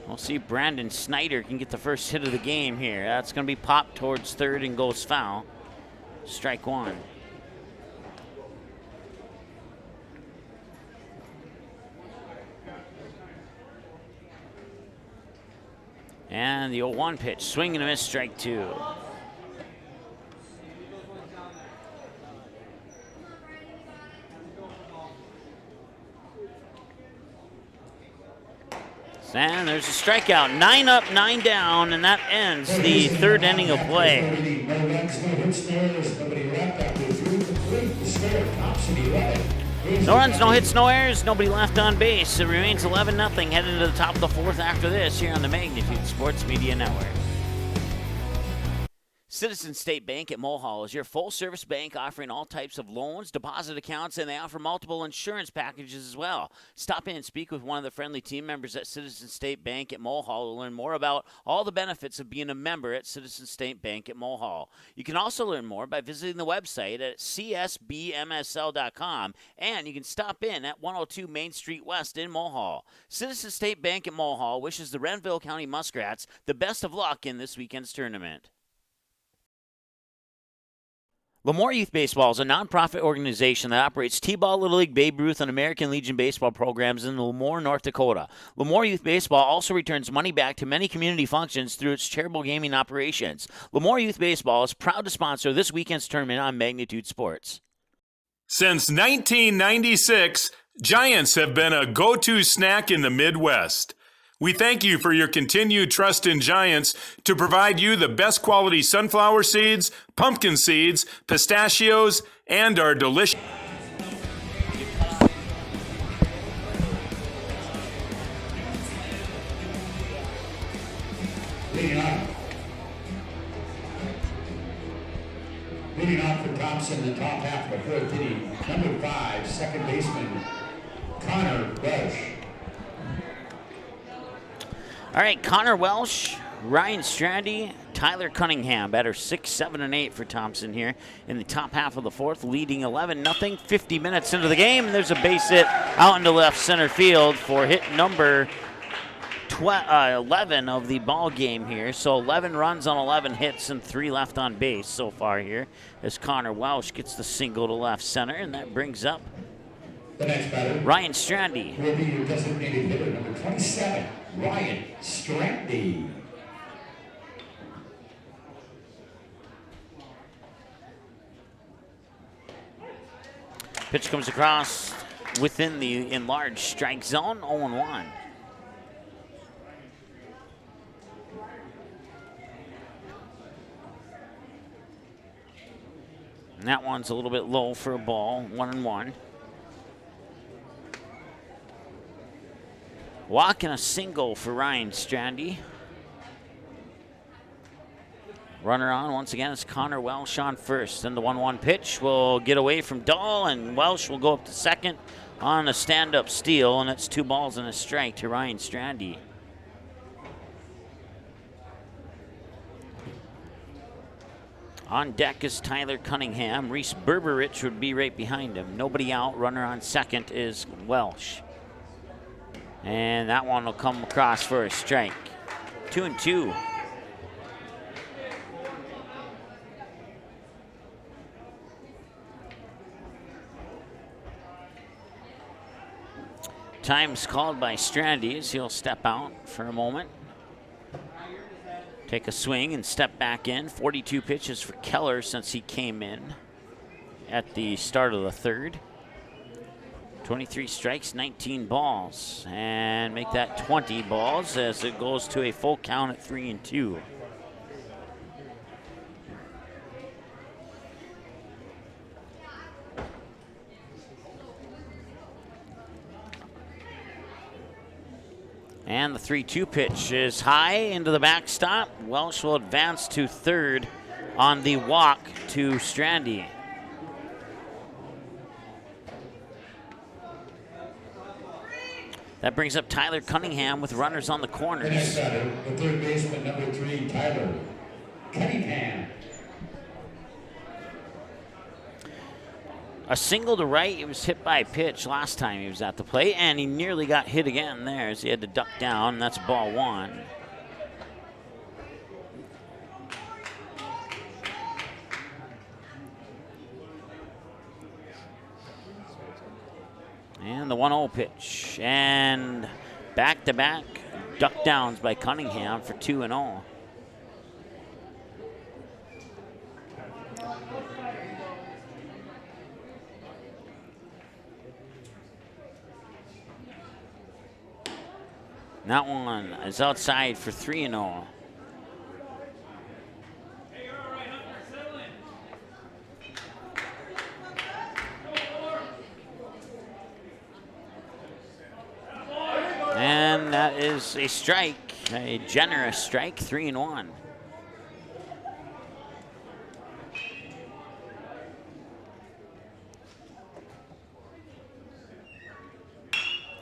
We'll see if Brandon Snyder can get the first hit of the game here. That's going to be popped towards third and goes foul. Strike 1. And the 0-1 pitch, swing and a miss, strike 2. And there's a strikeout. 9 up, 9 down, and that ends the third inning of play. No runs, no hits, no errors, nobody left on base. It remains 11-0 heading to the top of the 4th after this here on the Magnitude Sports Media Network. Citizen State Bank at Mulhall is your full-service bank offering all types of loans, deposit accounts, and they offer multiple insurance packages as well. Stop in and speak with one of the friendly team members at Citizen State Bank at Mulhall to learn more about all the benefits of being a member at Citizen State Bank at Mulhall. You can also learn more by visiting the website at csbmsl.com, and you can stop in at 102 Main Street West in Mulhall. Citizen State Bank at Mulhall wishes the Renville County Muskrats the best of luck in this weekend's tournament. Lemoore Youth Baseball is a nonprofit organization that operates T-Ball, Little League, Babe Ruth, and American Legion baseball programs in Lemoore, North Dakota. Lemoore Youth Baseball also returns money back to many community functions through its charitable gaming operations. Lemoore Youth Baseball is proud to sponsor this weekend's tournament on Magnitude Sports. Since 1996, Giants have been a go-to snack in the Midwest. We thank you for your continued trust in Giants to provide you the best quality sunflower seeds, pumpkin seeds, pistachios, and our delicious... Leading off for Thompson, the top half of the 4th inning, number 5, second baseman, Connor Welsh. All right, Connor Welsh Ryan Strandy, Tyler Cunningham, batter 6, 7, and 8 for Thompson here in the top half of the fourth, leading 11-0, 50 minutes into the game. And there's a base hit out into left center field for hit number 11 of the ball game here. So 11 runs on 11 hits and 3 left on base so far here as Connor Welsh gets the single to left center, and that brings up The next batter Ryan Strandy. will be your designated hitter, number 27, Ryan Strandy. Pitch comes across within the enlarged strike zone, 0-1. And that one's a little bit low for a ball, 1-1. Walk and a single for Ryan Strandy. Runner on once again is Connor Welsh on first. Then the 1-1 pitch will get away from Dahl, and Welsh will go up to second on a stand-up steal, and it's 2 balls and a strike to Ryan Strandy. On deck is Tyler Cunningham. Reese Berberich would be right behind him. Nobody out. Runner on second is Welsh. And that one will come across for a strike. 2-2. Time's called by Strandy as he'll step out for a moment. Take a swing and step back in. 42 pitches for Keller since he came in at the start of the third. 23 strikes, 19 balls. And make that 20 balls as it goes to a full count at 3-2. And the 3-2 pitch is high into the backstop. Welsh will advance to third on the walk to Strandy. That brings up Tyler Cunningham with runners on the The next corners. batter, the third baseman, number 3, Tyler Cunningham. A single to right. He was hit by a pitch last time he was at the plate, and he nearly got hit again there as he had to duck down, and that's ball 1. And the 1-0 pitch. And back-to-back duck downs by Cunningham for 2-0. That one is outside for 3-0. And that is a strike, a generous strike, 3-1.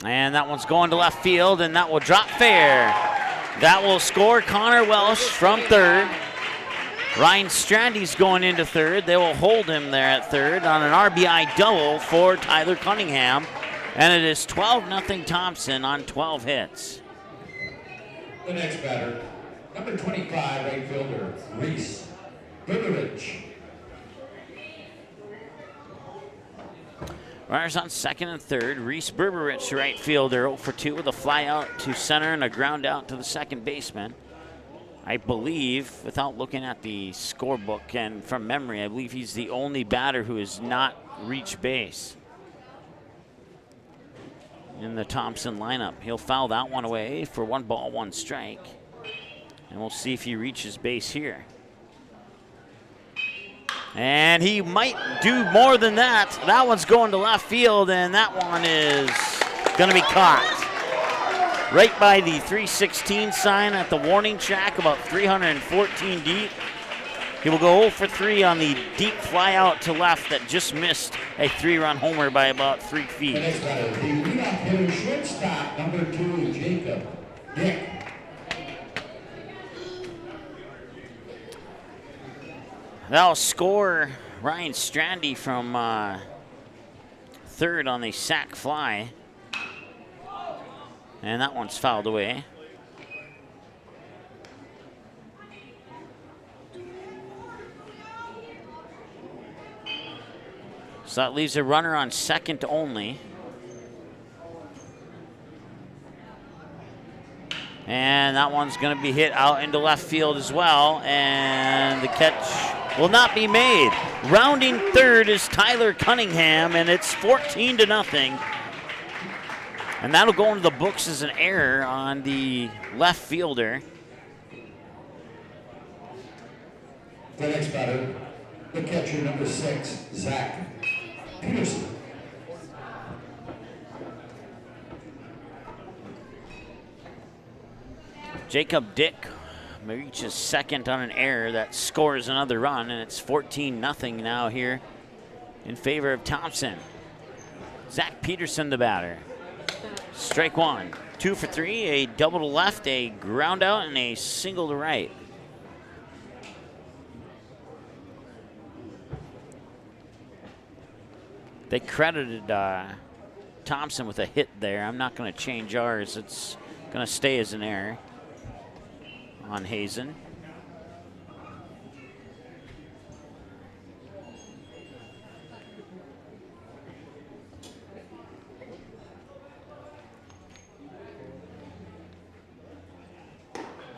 And that one's going to left field, and that will drop fair. That will score Connor Welsh from third. Ryan Strandy's going into third. They will hold him there at third on an RBI double for Tyler Cunningham. And it is 12-0 Thompson on 12 hits. The next batter, number 25, right fielder, Reese Berberich. Runners on second and third. Reese Berberich, right fielder, 0 for 2 with a fly out to center and a ground out to the second baseman. I believe, without looking at the scorebook and from memory, I believe he's the only batter who has not reached base in the Thompson lineup. He'll foul that one away for 1 ball, 1 strike. And we'll see if he reaches base here. And he might do more than that. That one's going to left field, and that one is going to be caught. Right by the 316 sign at the warning track, about 314 deep. He will go 0 for 3 on the deep fly out to left that just missed a 3-run homer by about 3 The feet. next batter, the leadoff hitter, shortstop, number 2, Jacob Dick. That'll score Ryan Strandy from third on the sac fly. And that one's fouled away. So that leaves a runner on second only. And that one's going to be hit out into left field as well. And the catch will not be made. Rounding third is Tyler Cunningham, and it's 14-0. And that'll go into the books as an error on the left fielder. The next batter, the catcher, number 6, Zach Peterson. Jacob Dick reaches second on an error that scores another run, and it's 14-0 now here in favor of Thompson. Zach Peterson, the batter. Strike one. 2 for 3, a double to left, a ground out, and a single to right. They credited Thompson with a hit there. I'm not going to change ours. It's going to stay as an error on Hazen.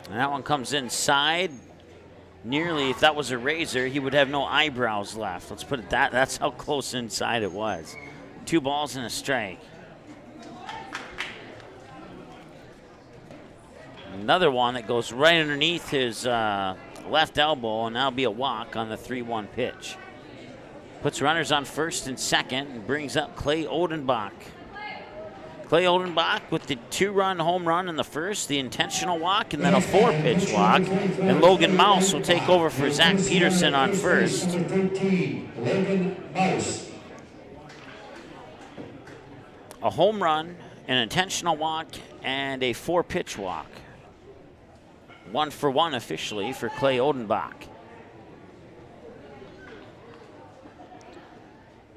And that one comes inside. Nearly, if that was a razor, he would have no eyebrows left. Let's put it that. That's how close inside it was. 2 balls and a strike. Another one that goes right underneath his left elbow, and that'll be a walk on the 3-1 pitch. Puts runners on first and second and brings up Clay Odenbach. Clay Odenbach with the 2-run home run in the first, the intentional walk, and then a 4-pitch walk. And Logan Mouse will take over for Zach Peterson on first. A home run, an intentional walk, and a 4-pitch walk. 1 for 1 officially for Clay Odenbach.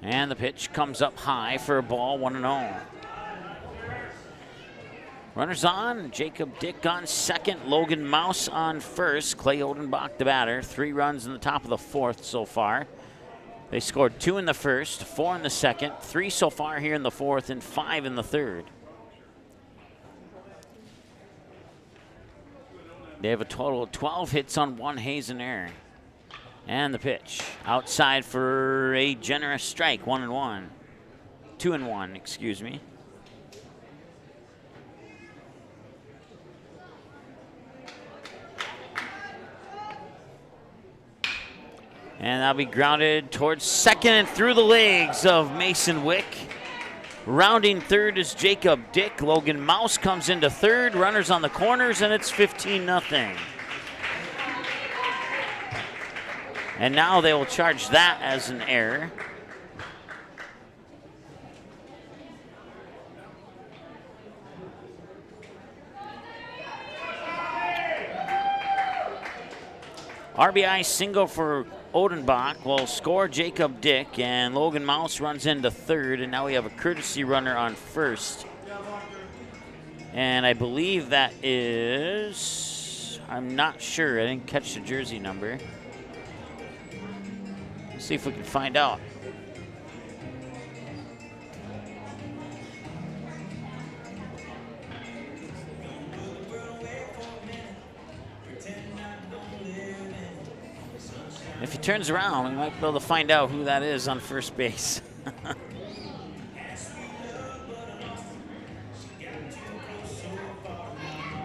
And the pitch comes up high for a ball, 1-0. Runners on, Jacob Dick on second, Logan Mouse on first, Clay Odenbach the batter. 3 runs in the top of the 4th so far. They scored 2 in the first, 4 in the second, 3 so far here in the 4th, and 5 in the 3rd. They have a total of 12 hits on 1 Hazen error. And the pitch outside for a generous strike, 1-1. 2-1, excuse me. And that'll be grounded towards second and through the legs of Mason Wick. Rounding third is Jacob Dick. Logan Mouse comes into third. Runners on the corners, and it's 15-0. And now they will charge that as an error. RBI single for Odenbach will score Jacob Dick, and Logan Mouse runs into third, and now we have a courtesy runner on first. And I believe that is, I'm not sure, I didn't catch the jersey number. Let's see if we can find out. If he turns around, we might be able to find out who that is on first base.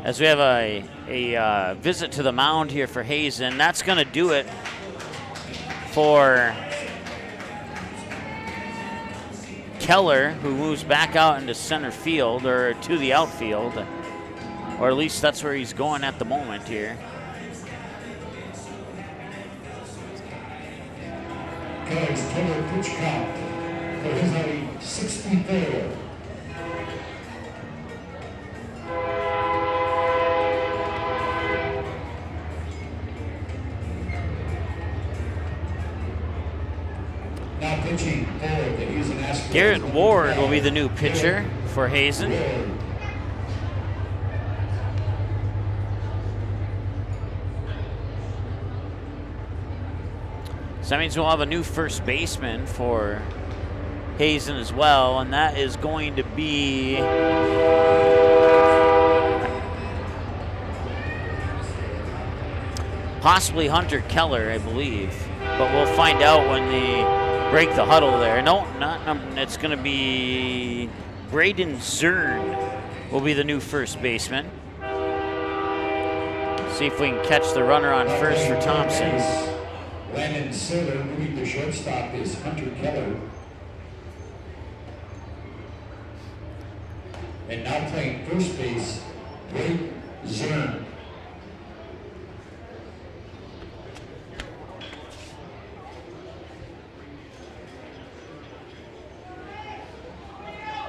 As we have a visit to the mound here for Hazen, that's going to do it for Keller, who moves back out into center field, or to the outfield, or at least that's where he's going at the moment here. Keller's total pitch count for his outing 64. pitching for the Hazen Astros. Garrett Ward will be the new pitcher for Hazen. So that means we'll have a new first baseman for Hazen as well, and that is going to be possibly Hunter Keller, I believe. But we'll find out when they break the huddle there. No, it's going to be Braden Zern will be the new first baseman. See if we can catch the runner on first for Thompson. Landon Saylor, moving to shortstop, is Hunter Keller. And now playing first base, Wade Zern.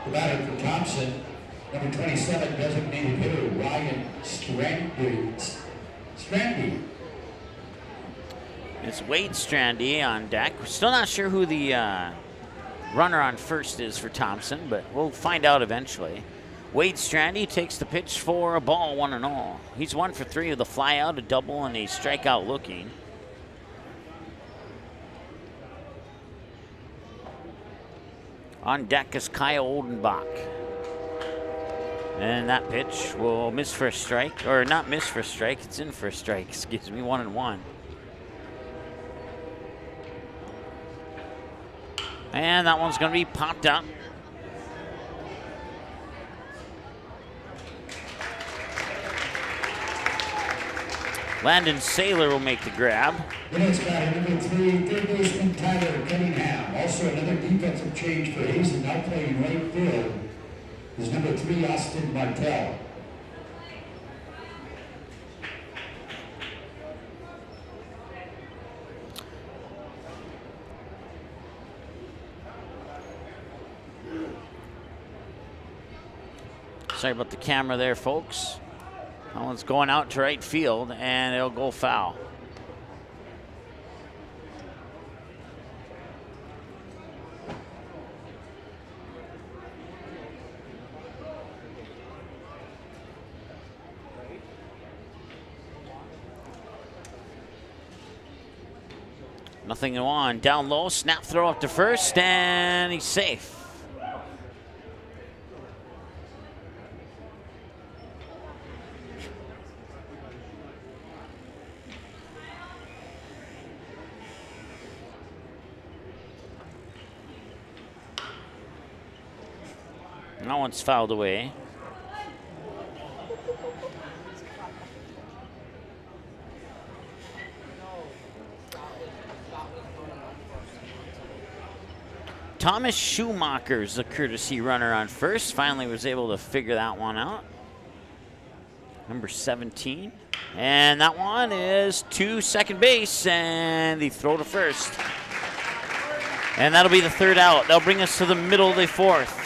The batter for Thompson, number 27, designated hitter Ryan Strandy. It's Wade Strandy on deck. We're still not sure who the runner on first is for Thompson, but we'll find out eventually. Wade Strandy takes the pitch for a ball, 1-0. He's 1 for 3 with a fly out, a double, and a strikeout looking. On deck is Kyle Oldenbach. And that pitch will miss for a strike, or not miss for a strike, it's in for a strike, excuse me, 1-1. And that one's going to be popped up. Landon Saylor will make the grab. The next batter, number 3, third baseman Tyler Cunningham. Also another defensive change for Hazen, now playing right field, is number 3, Austin Martell. Sorry about the camera there, folks. That one's going out to right field, and it'll go foul. Nothing on. Down low, snap throw up to first, and he's safe. That one's fouled away. Thomas Schumacher's the courtesy runner on first. Finally was able to figure that one out. Number 17. And that one is to second base, and the throw to first. And that'll be the third out. That'll bring us to the middle of the fourth.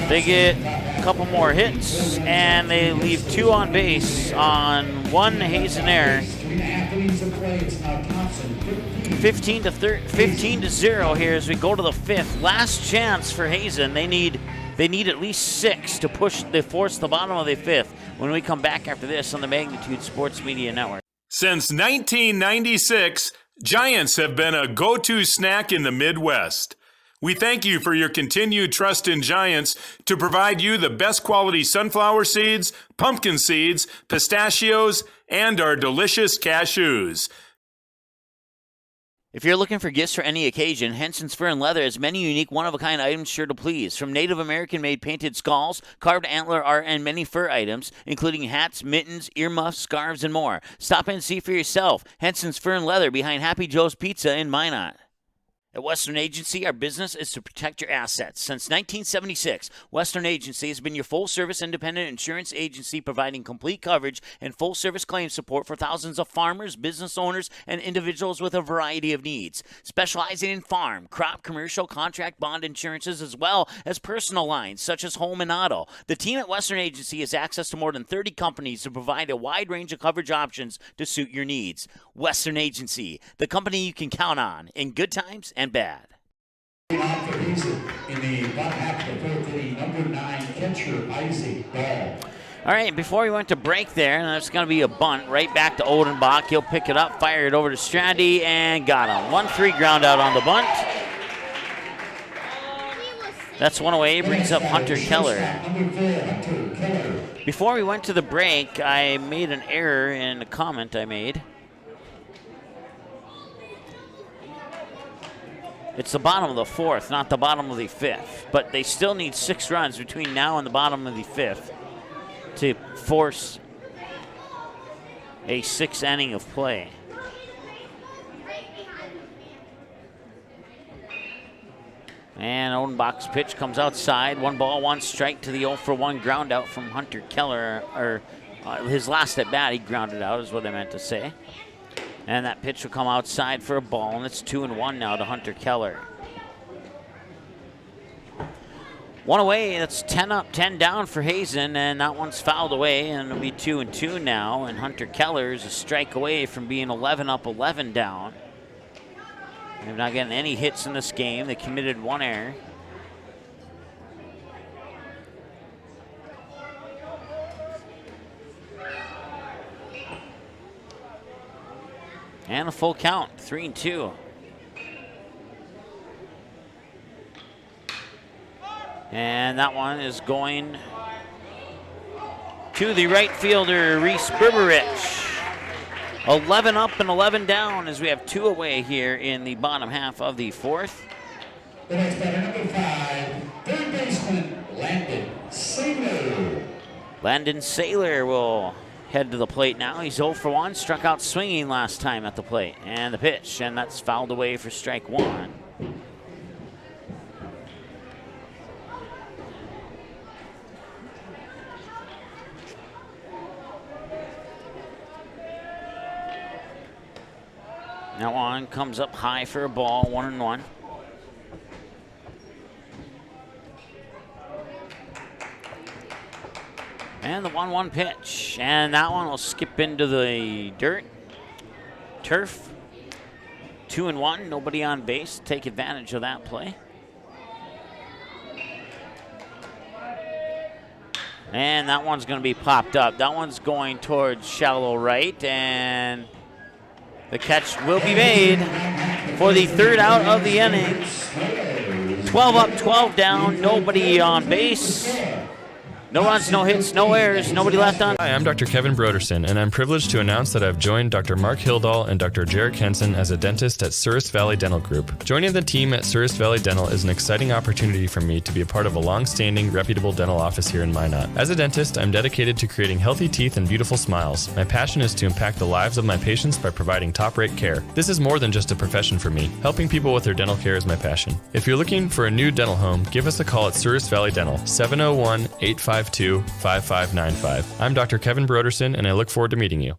They get a couple more hits, and they leave 2 on base on 1 Hazen error. 15 to 0 here as we go to the 5th. Last chance for Hazen. They need at least 6 to force the bottom of the 5th when we come back after this on the Magnitude Sports Media Network. Since 1996, Giants have been a go-to snack in the Midwest. We thank you for your continued trust in Giants to provide you the best quality sunflower seeds, pumpkin seeds, pistachios, and our delicious cashews. If you're looking for gifts for any occasion, Henson's Fur and Leather has many unique one-of-a-kind items sure to please. From Native American-made painted skulls, carved antler art, and many fur items, including hats, mittens, earmuffs, scarves, and more. Stop in and see for yourself. Henson's Fur and Leather behind Happy Joe's Pizza in Minot. At Western Agency, our business is to protect your assets. Since 1976, Western Agency has been your full-service independent insurance agency providing complete coverage and full-service claim support for thousands of farmers, business owners, and individuals with a variety of needs. Specializing in farm, crop, commercial, contract, bond insurances, as well as personal lines such as home and auto. The team at Western Agency has access to more than 30 companies to provide a wide range of coverage options to suit your needs. Western Agency, the company you can count on in good times and bad. On for Hazen in the bottom half of the fourth inning, number 9 catcher Isaac Ball. All right, before we went to break there, and that's going to be a bunt right back to Odenbach. He'll pick it up, fire it over to Strandy, and got him. 1-3 ground out on the bunt. That's one away, brings up Hunter Keller. Before we went to the break, I made an error in a comment I made. It's the bottom of the fourth, not the bottom of the fifth. But they still need 6 runs between now and the bottom of the fifth to force a 6th inning of play. And Odenbach's pitch comes outside. 1 ball, 1 strike to the 0-for-1 ground out from Hunter Keller. Or his last at bat, he grounded out is what I meant to say. And that pitch will come outside for a ball, and it's 2-1 now to Hunter Keller. 1 away, that's 10 up, 10 down for Hazen, and that one's fouled away, and it'll be 2-2 now, and Hunter Keller is a strike away from being 11 up, 11 down. They've not gotten any hits in this game. They committed 1 error. And a full count, 3-2. And that one is going to the right fielder, Reese Berberich. 11 up and 11 down as we have 2 away here in the bottom half of the fourth. The next batter, number 5, third baseman, Landon Saylor. Landon Saylor will head to the plate now. He's 0-for-1, struck out swinging last time at the plate. And the pitch, and that's fouled away for strike 1. That one comes up high for a ball, 1-1. And the 1-1 pitch. And that one will skip into the turf. 2-1, nobody on base. Take advantage of that play. And that one's going to be popped up. That one's going towards shallow right, and the catch will be made for the 3rd out of the inning. 12 up, 12 down, nobody on base. No runs, no hits, no errors, nobody left on. Hi, I'm Dr. Kevin Broderson, and I'm privileged to announce that I've joined Dr. Mark Hildahl and Dr. Jarek Henson as a dentist at Surest Valley Dental Group. Joining the team at Surest Valley Dental is an exciting opportunity for me to be a part of a long-standing, reputable dental office here in Minot. As a dentist, I'm dedicated to creating healthy teeth and beautiful smiles. My passion is to impact the lives of my patients by providing top-rate care. This is more than just a profession for me. Helping people with their dental care is my passion. If you're looking for a new dental home, give us a call at Surest Valley Dental, 701-852-5595. I'm Dr. Kevin Broderson, and I look forward to meeting you.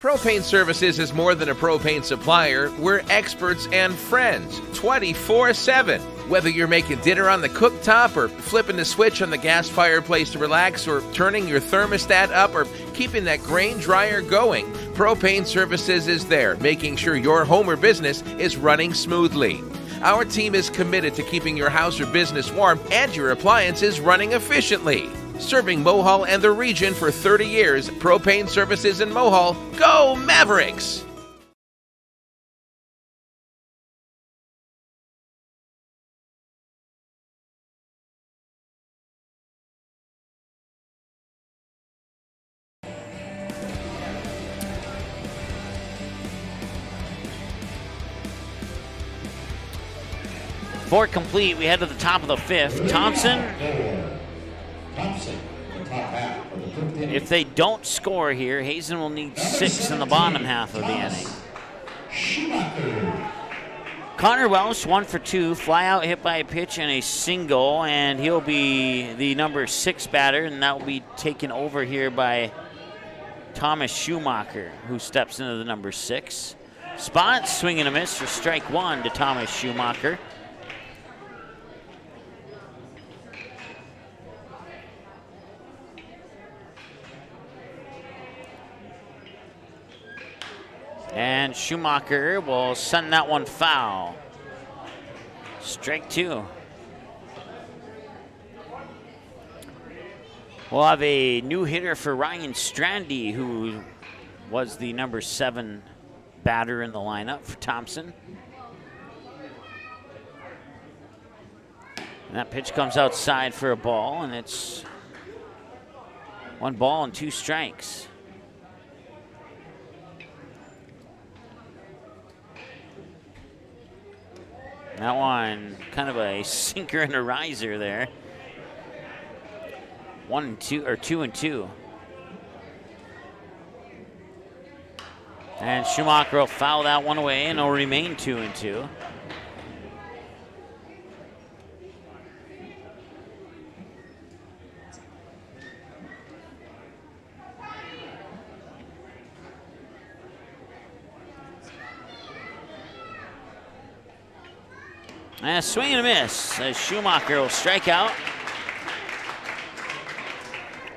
Propane Services is more than a propane supplier. We're experts and friends 24/7. Whether you're making dinner on the cooktop or flipping the switch on the gas fireplace to relax or turning your thermostat up or keeping that grain dryer going, Propane Services is there, making sure your home or business is running smoothly. Our team is committed to keeping your house or business warm and your appliances running efficiently. Serving Mohall and the region for 30 years, Propane Services in Mohall. Go Mavericks! Four complete. We head to the top of the 5th. Thompson. Thompson, the top half of the 5th inning. If they don't score here, Hazen will need 6 in the bottom half of the inning. Schumacher. Connor Welsh, 1 for 2, fly out, hit by a pitch and a single, and he'll be the number 6 batter, and that will be taken over here by Thomas Schumacher, who steps into the number 6 spot. Swing and a miss for strike 1 to Thomas Schumacher. And Schumacher will send that one foul. Strike 2. We'll have a new hitter for Ryan Strandy, who was the number 7 batter in the lineup for Thompson. And that pitch comes outside for a ball, and it's 1 ball and 2 strikes. That one, kind of a sinker and a riser there. 1 and 2, or 2 and 2. And Schumacher will foul that one away, and it'll remain 2 and 2. And a swing and a miss as Schumacher will strike out.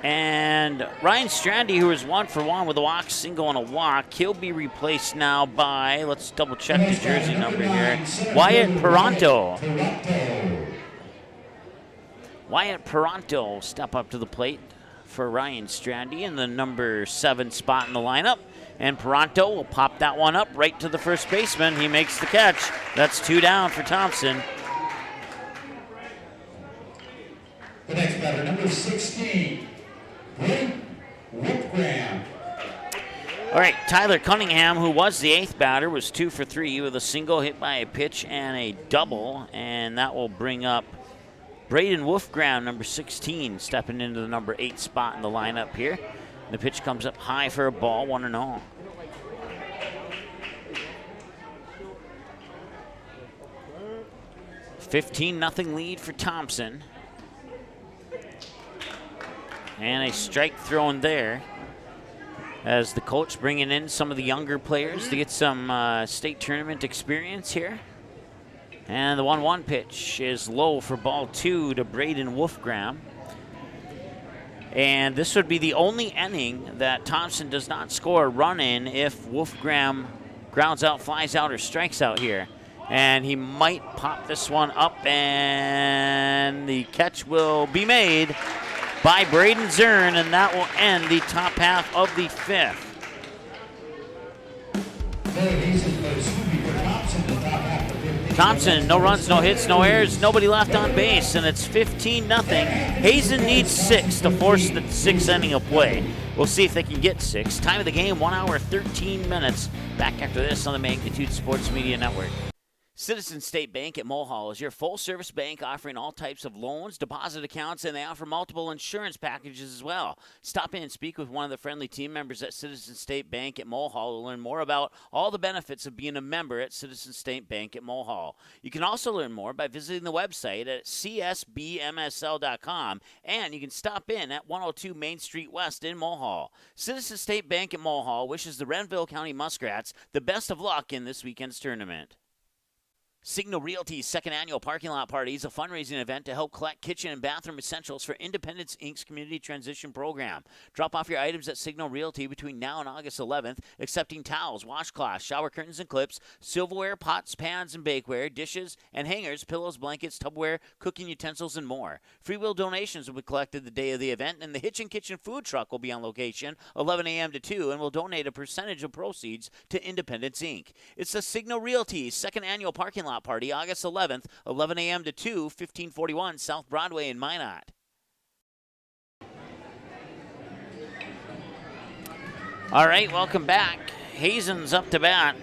And Ryan Strandy, who is 1 for 1 with a walk, single, and a walk, he'll be replaced now by, let's double check the jersey number here, Wyatt Peranto. Wyatt Peranto will step up to the plate for Ryan Strandy in the number 7 spot in the lineup. And Peranto will pop that one up right to the first baseman. He makes the catch. That's 2 down for Thompson. The next batter, number 16, Brent Whitgraham. All right, Tyler Cunningham, who was the 8th batter, was 2 for 3 with a single, hit by a pitch, and a double. And that will bring up Braden Wolfgram, number 16, stepping into the number 8 spot in the lineup here. The pitch comes up high for a ball, 1-0. $15-0 lead for Thompson. And a strike thrown there as the coach bringing in some of the younger players to get some state tournament experience here. And the 1-1 pitch is low for ball 2 to Braden Wolfgram. And this would be the only inning that Thompson does not score a run in if Wolfgram grounds out, flies out, or strikes out here. And he might pop this one up, and the catch will be made by Braden Zern, and that will end the top half of the 5th. Thompson, no runs, no hits, no errors, nobody left on base, and it's 15-0. Hazen needs 6 to force the 6th inning of play. We'll see if they can get 6. Time of the game, 1 hour, 13 minutes. Back after this on the Magnitude Sports Media Network. Citizen State Bank at Mulhall is your full-service bank offering all types of loans, deposit accounts, and they offer multiple insurance packages as well. Stop in and speak with one of the friendly team members at Citizen State Bank at Mulhall to learn more about all the benefits of being a member at Citizen State Bank at Mulhall. You can also learn more by visiting the website at csbmsl.com, and you can stop in at 102 Main Street West in Mulhall. Citizen State Bank at Mulhall wishes the Renville County Muskrats the best of luck in this weekend's tournament. Signal Realty's second annual parking lot party is a fundraising event to help collect kitchen and bathroom essentials for Independence Inc.'s Community Transition Program. Drop off your items at Signal Realty between now and August 11th, accepting towels, washcloths, shower curtains and clips, silverware, pots, pans, and bakeware, dishes, and hangers, pillows, blankets, tubware, cooking utensils, and more. Free will donations will be collected the day of the event, and the Hitchin' Kitchen food truck will be on location 11 a.m. to 2 and will donate a percentage of proceeds to Independence Inc. It's the Signal Realty's second annual parking lot party, August 11th, 11 a.m. to 2, 1541 South Broadway in Minot. All right, welcome back. Hazen's up to bat.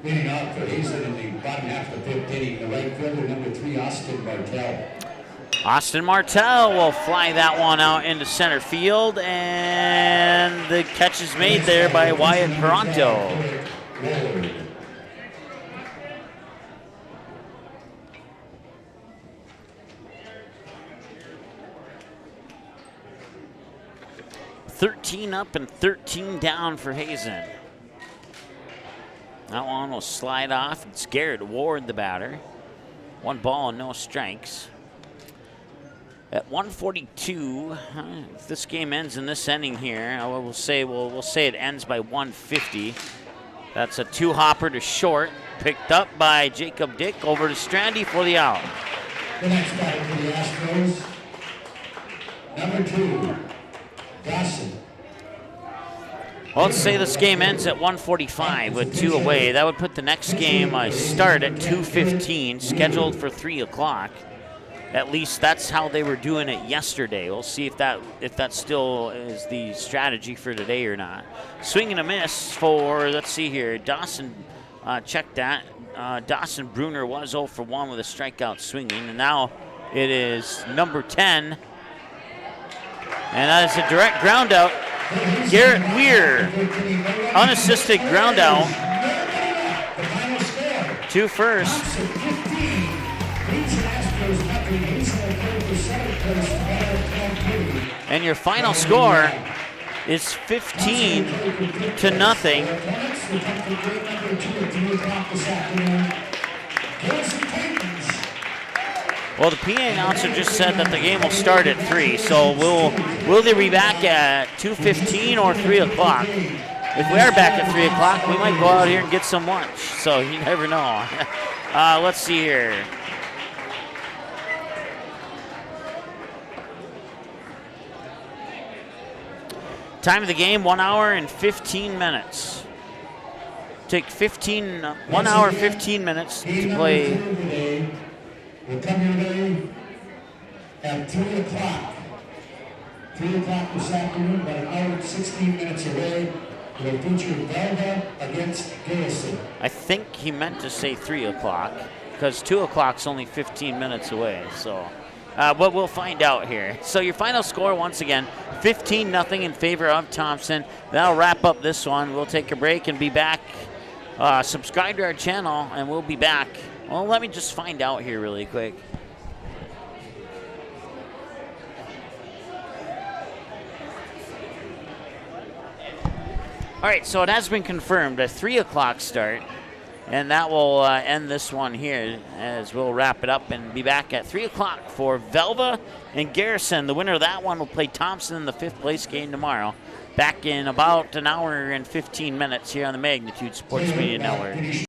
Leading off for Hazen in the bottom half of the 5th inning, the right fielder, number 3, Austin Martell. Austin Martell will fly that one out into center field, and the catch is made there by Wyatt Peranto. 13 up and 13 down for Hazen. That one will slide off. It's Garrett Ward, the batter. 1 ball and no strikes. At 142, if this game ends in this inning here, we'll say it ends by 150. That's a 2-hopper to short, picked up by Jacob Dick over to Strandy for the out. The next batter for the Astros, number 2, Dawson. Well, let's say this game ends at 145 with 2 away. That would put the next game start at 2:15, scheduled for 3 o'clock. At least that's how they were doing it yesterday. We'll see if that still is the strategy for today or not. Swing and a miss for, let's see here, Dawson. Check that. Dawson Bruner was 0 for 1 with a strikeout swinging, and now it is number 10. And that is a direct ground out. Garrett Weir, unassisted ground out to first. And your final score is 15-0. Well, the PA announcer just said that the game will start at 3, so will they be back at 2:15 or 3 o'clock? If we are back at 3 o'clock, we might go out here and get some lunch, so you never know. Let's see here. Time of the game, 1 hour and 15 minutes. Take 1 hour, 15 minutes to play. We'll come here today at 3 o'clock. 3 o'clock this afternoon, about an hour and 16 minutes away. We'll feature Velva against Garrison. I think he meant to say 3 o'clock because 2 o'clock's only 15 minutes away. So, but we'll find out here. So your final score, once again, 15-0 in favor of Thompson. That'll wrap up this one. We'll take a break and be back. Subscribe to our channel, and we'll be back. Well, let me just find out here really quick. All right, so it has been confirmed, a 3 o'clock start, and that will end this one here as we'll wrap it up and be back at 3 o'clock for Velva and Garrison. The winner of that one will play Thompson in the 5th place game tomorrow. Back in about an hour and 15 minutes here on the Magnitude Sports Media Network.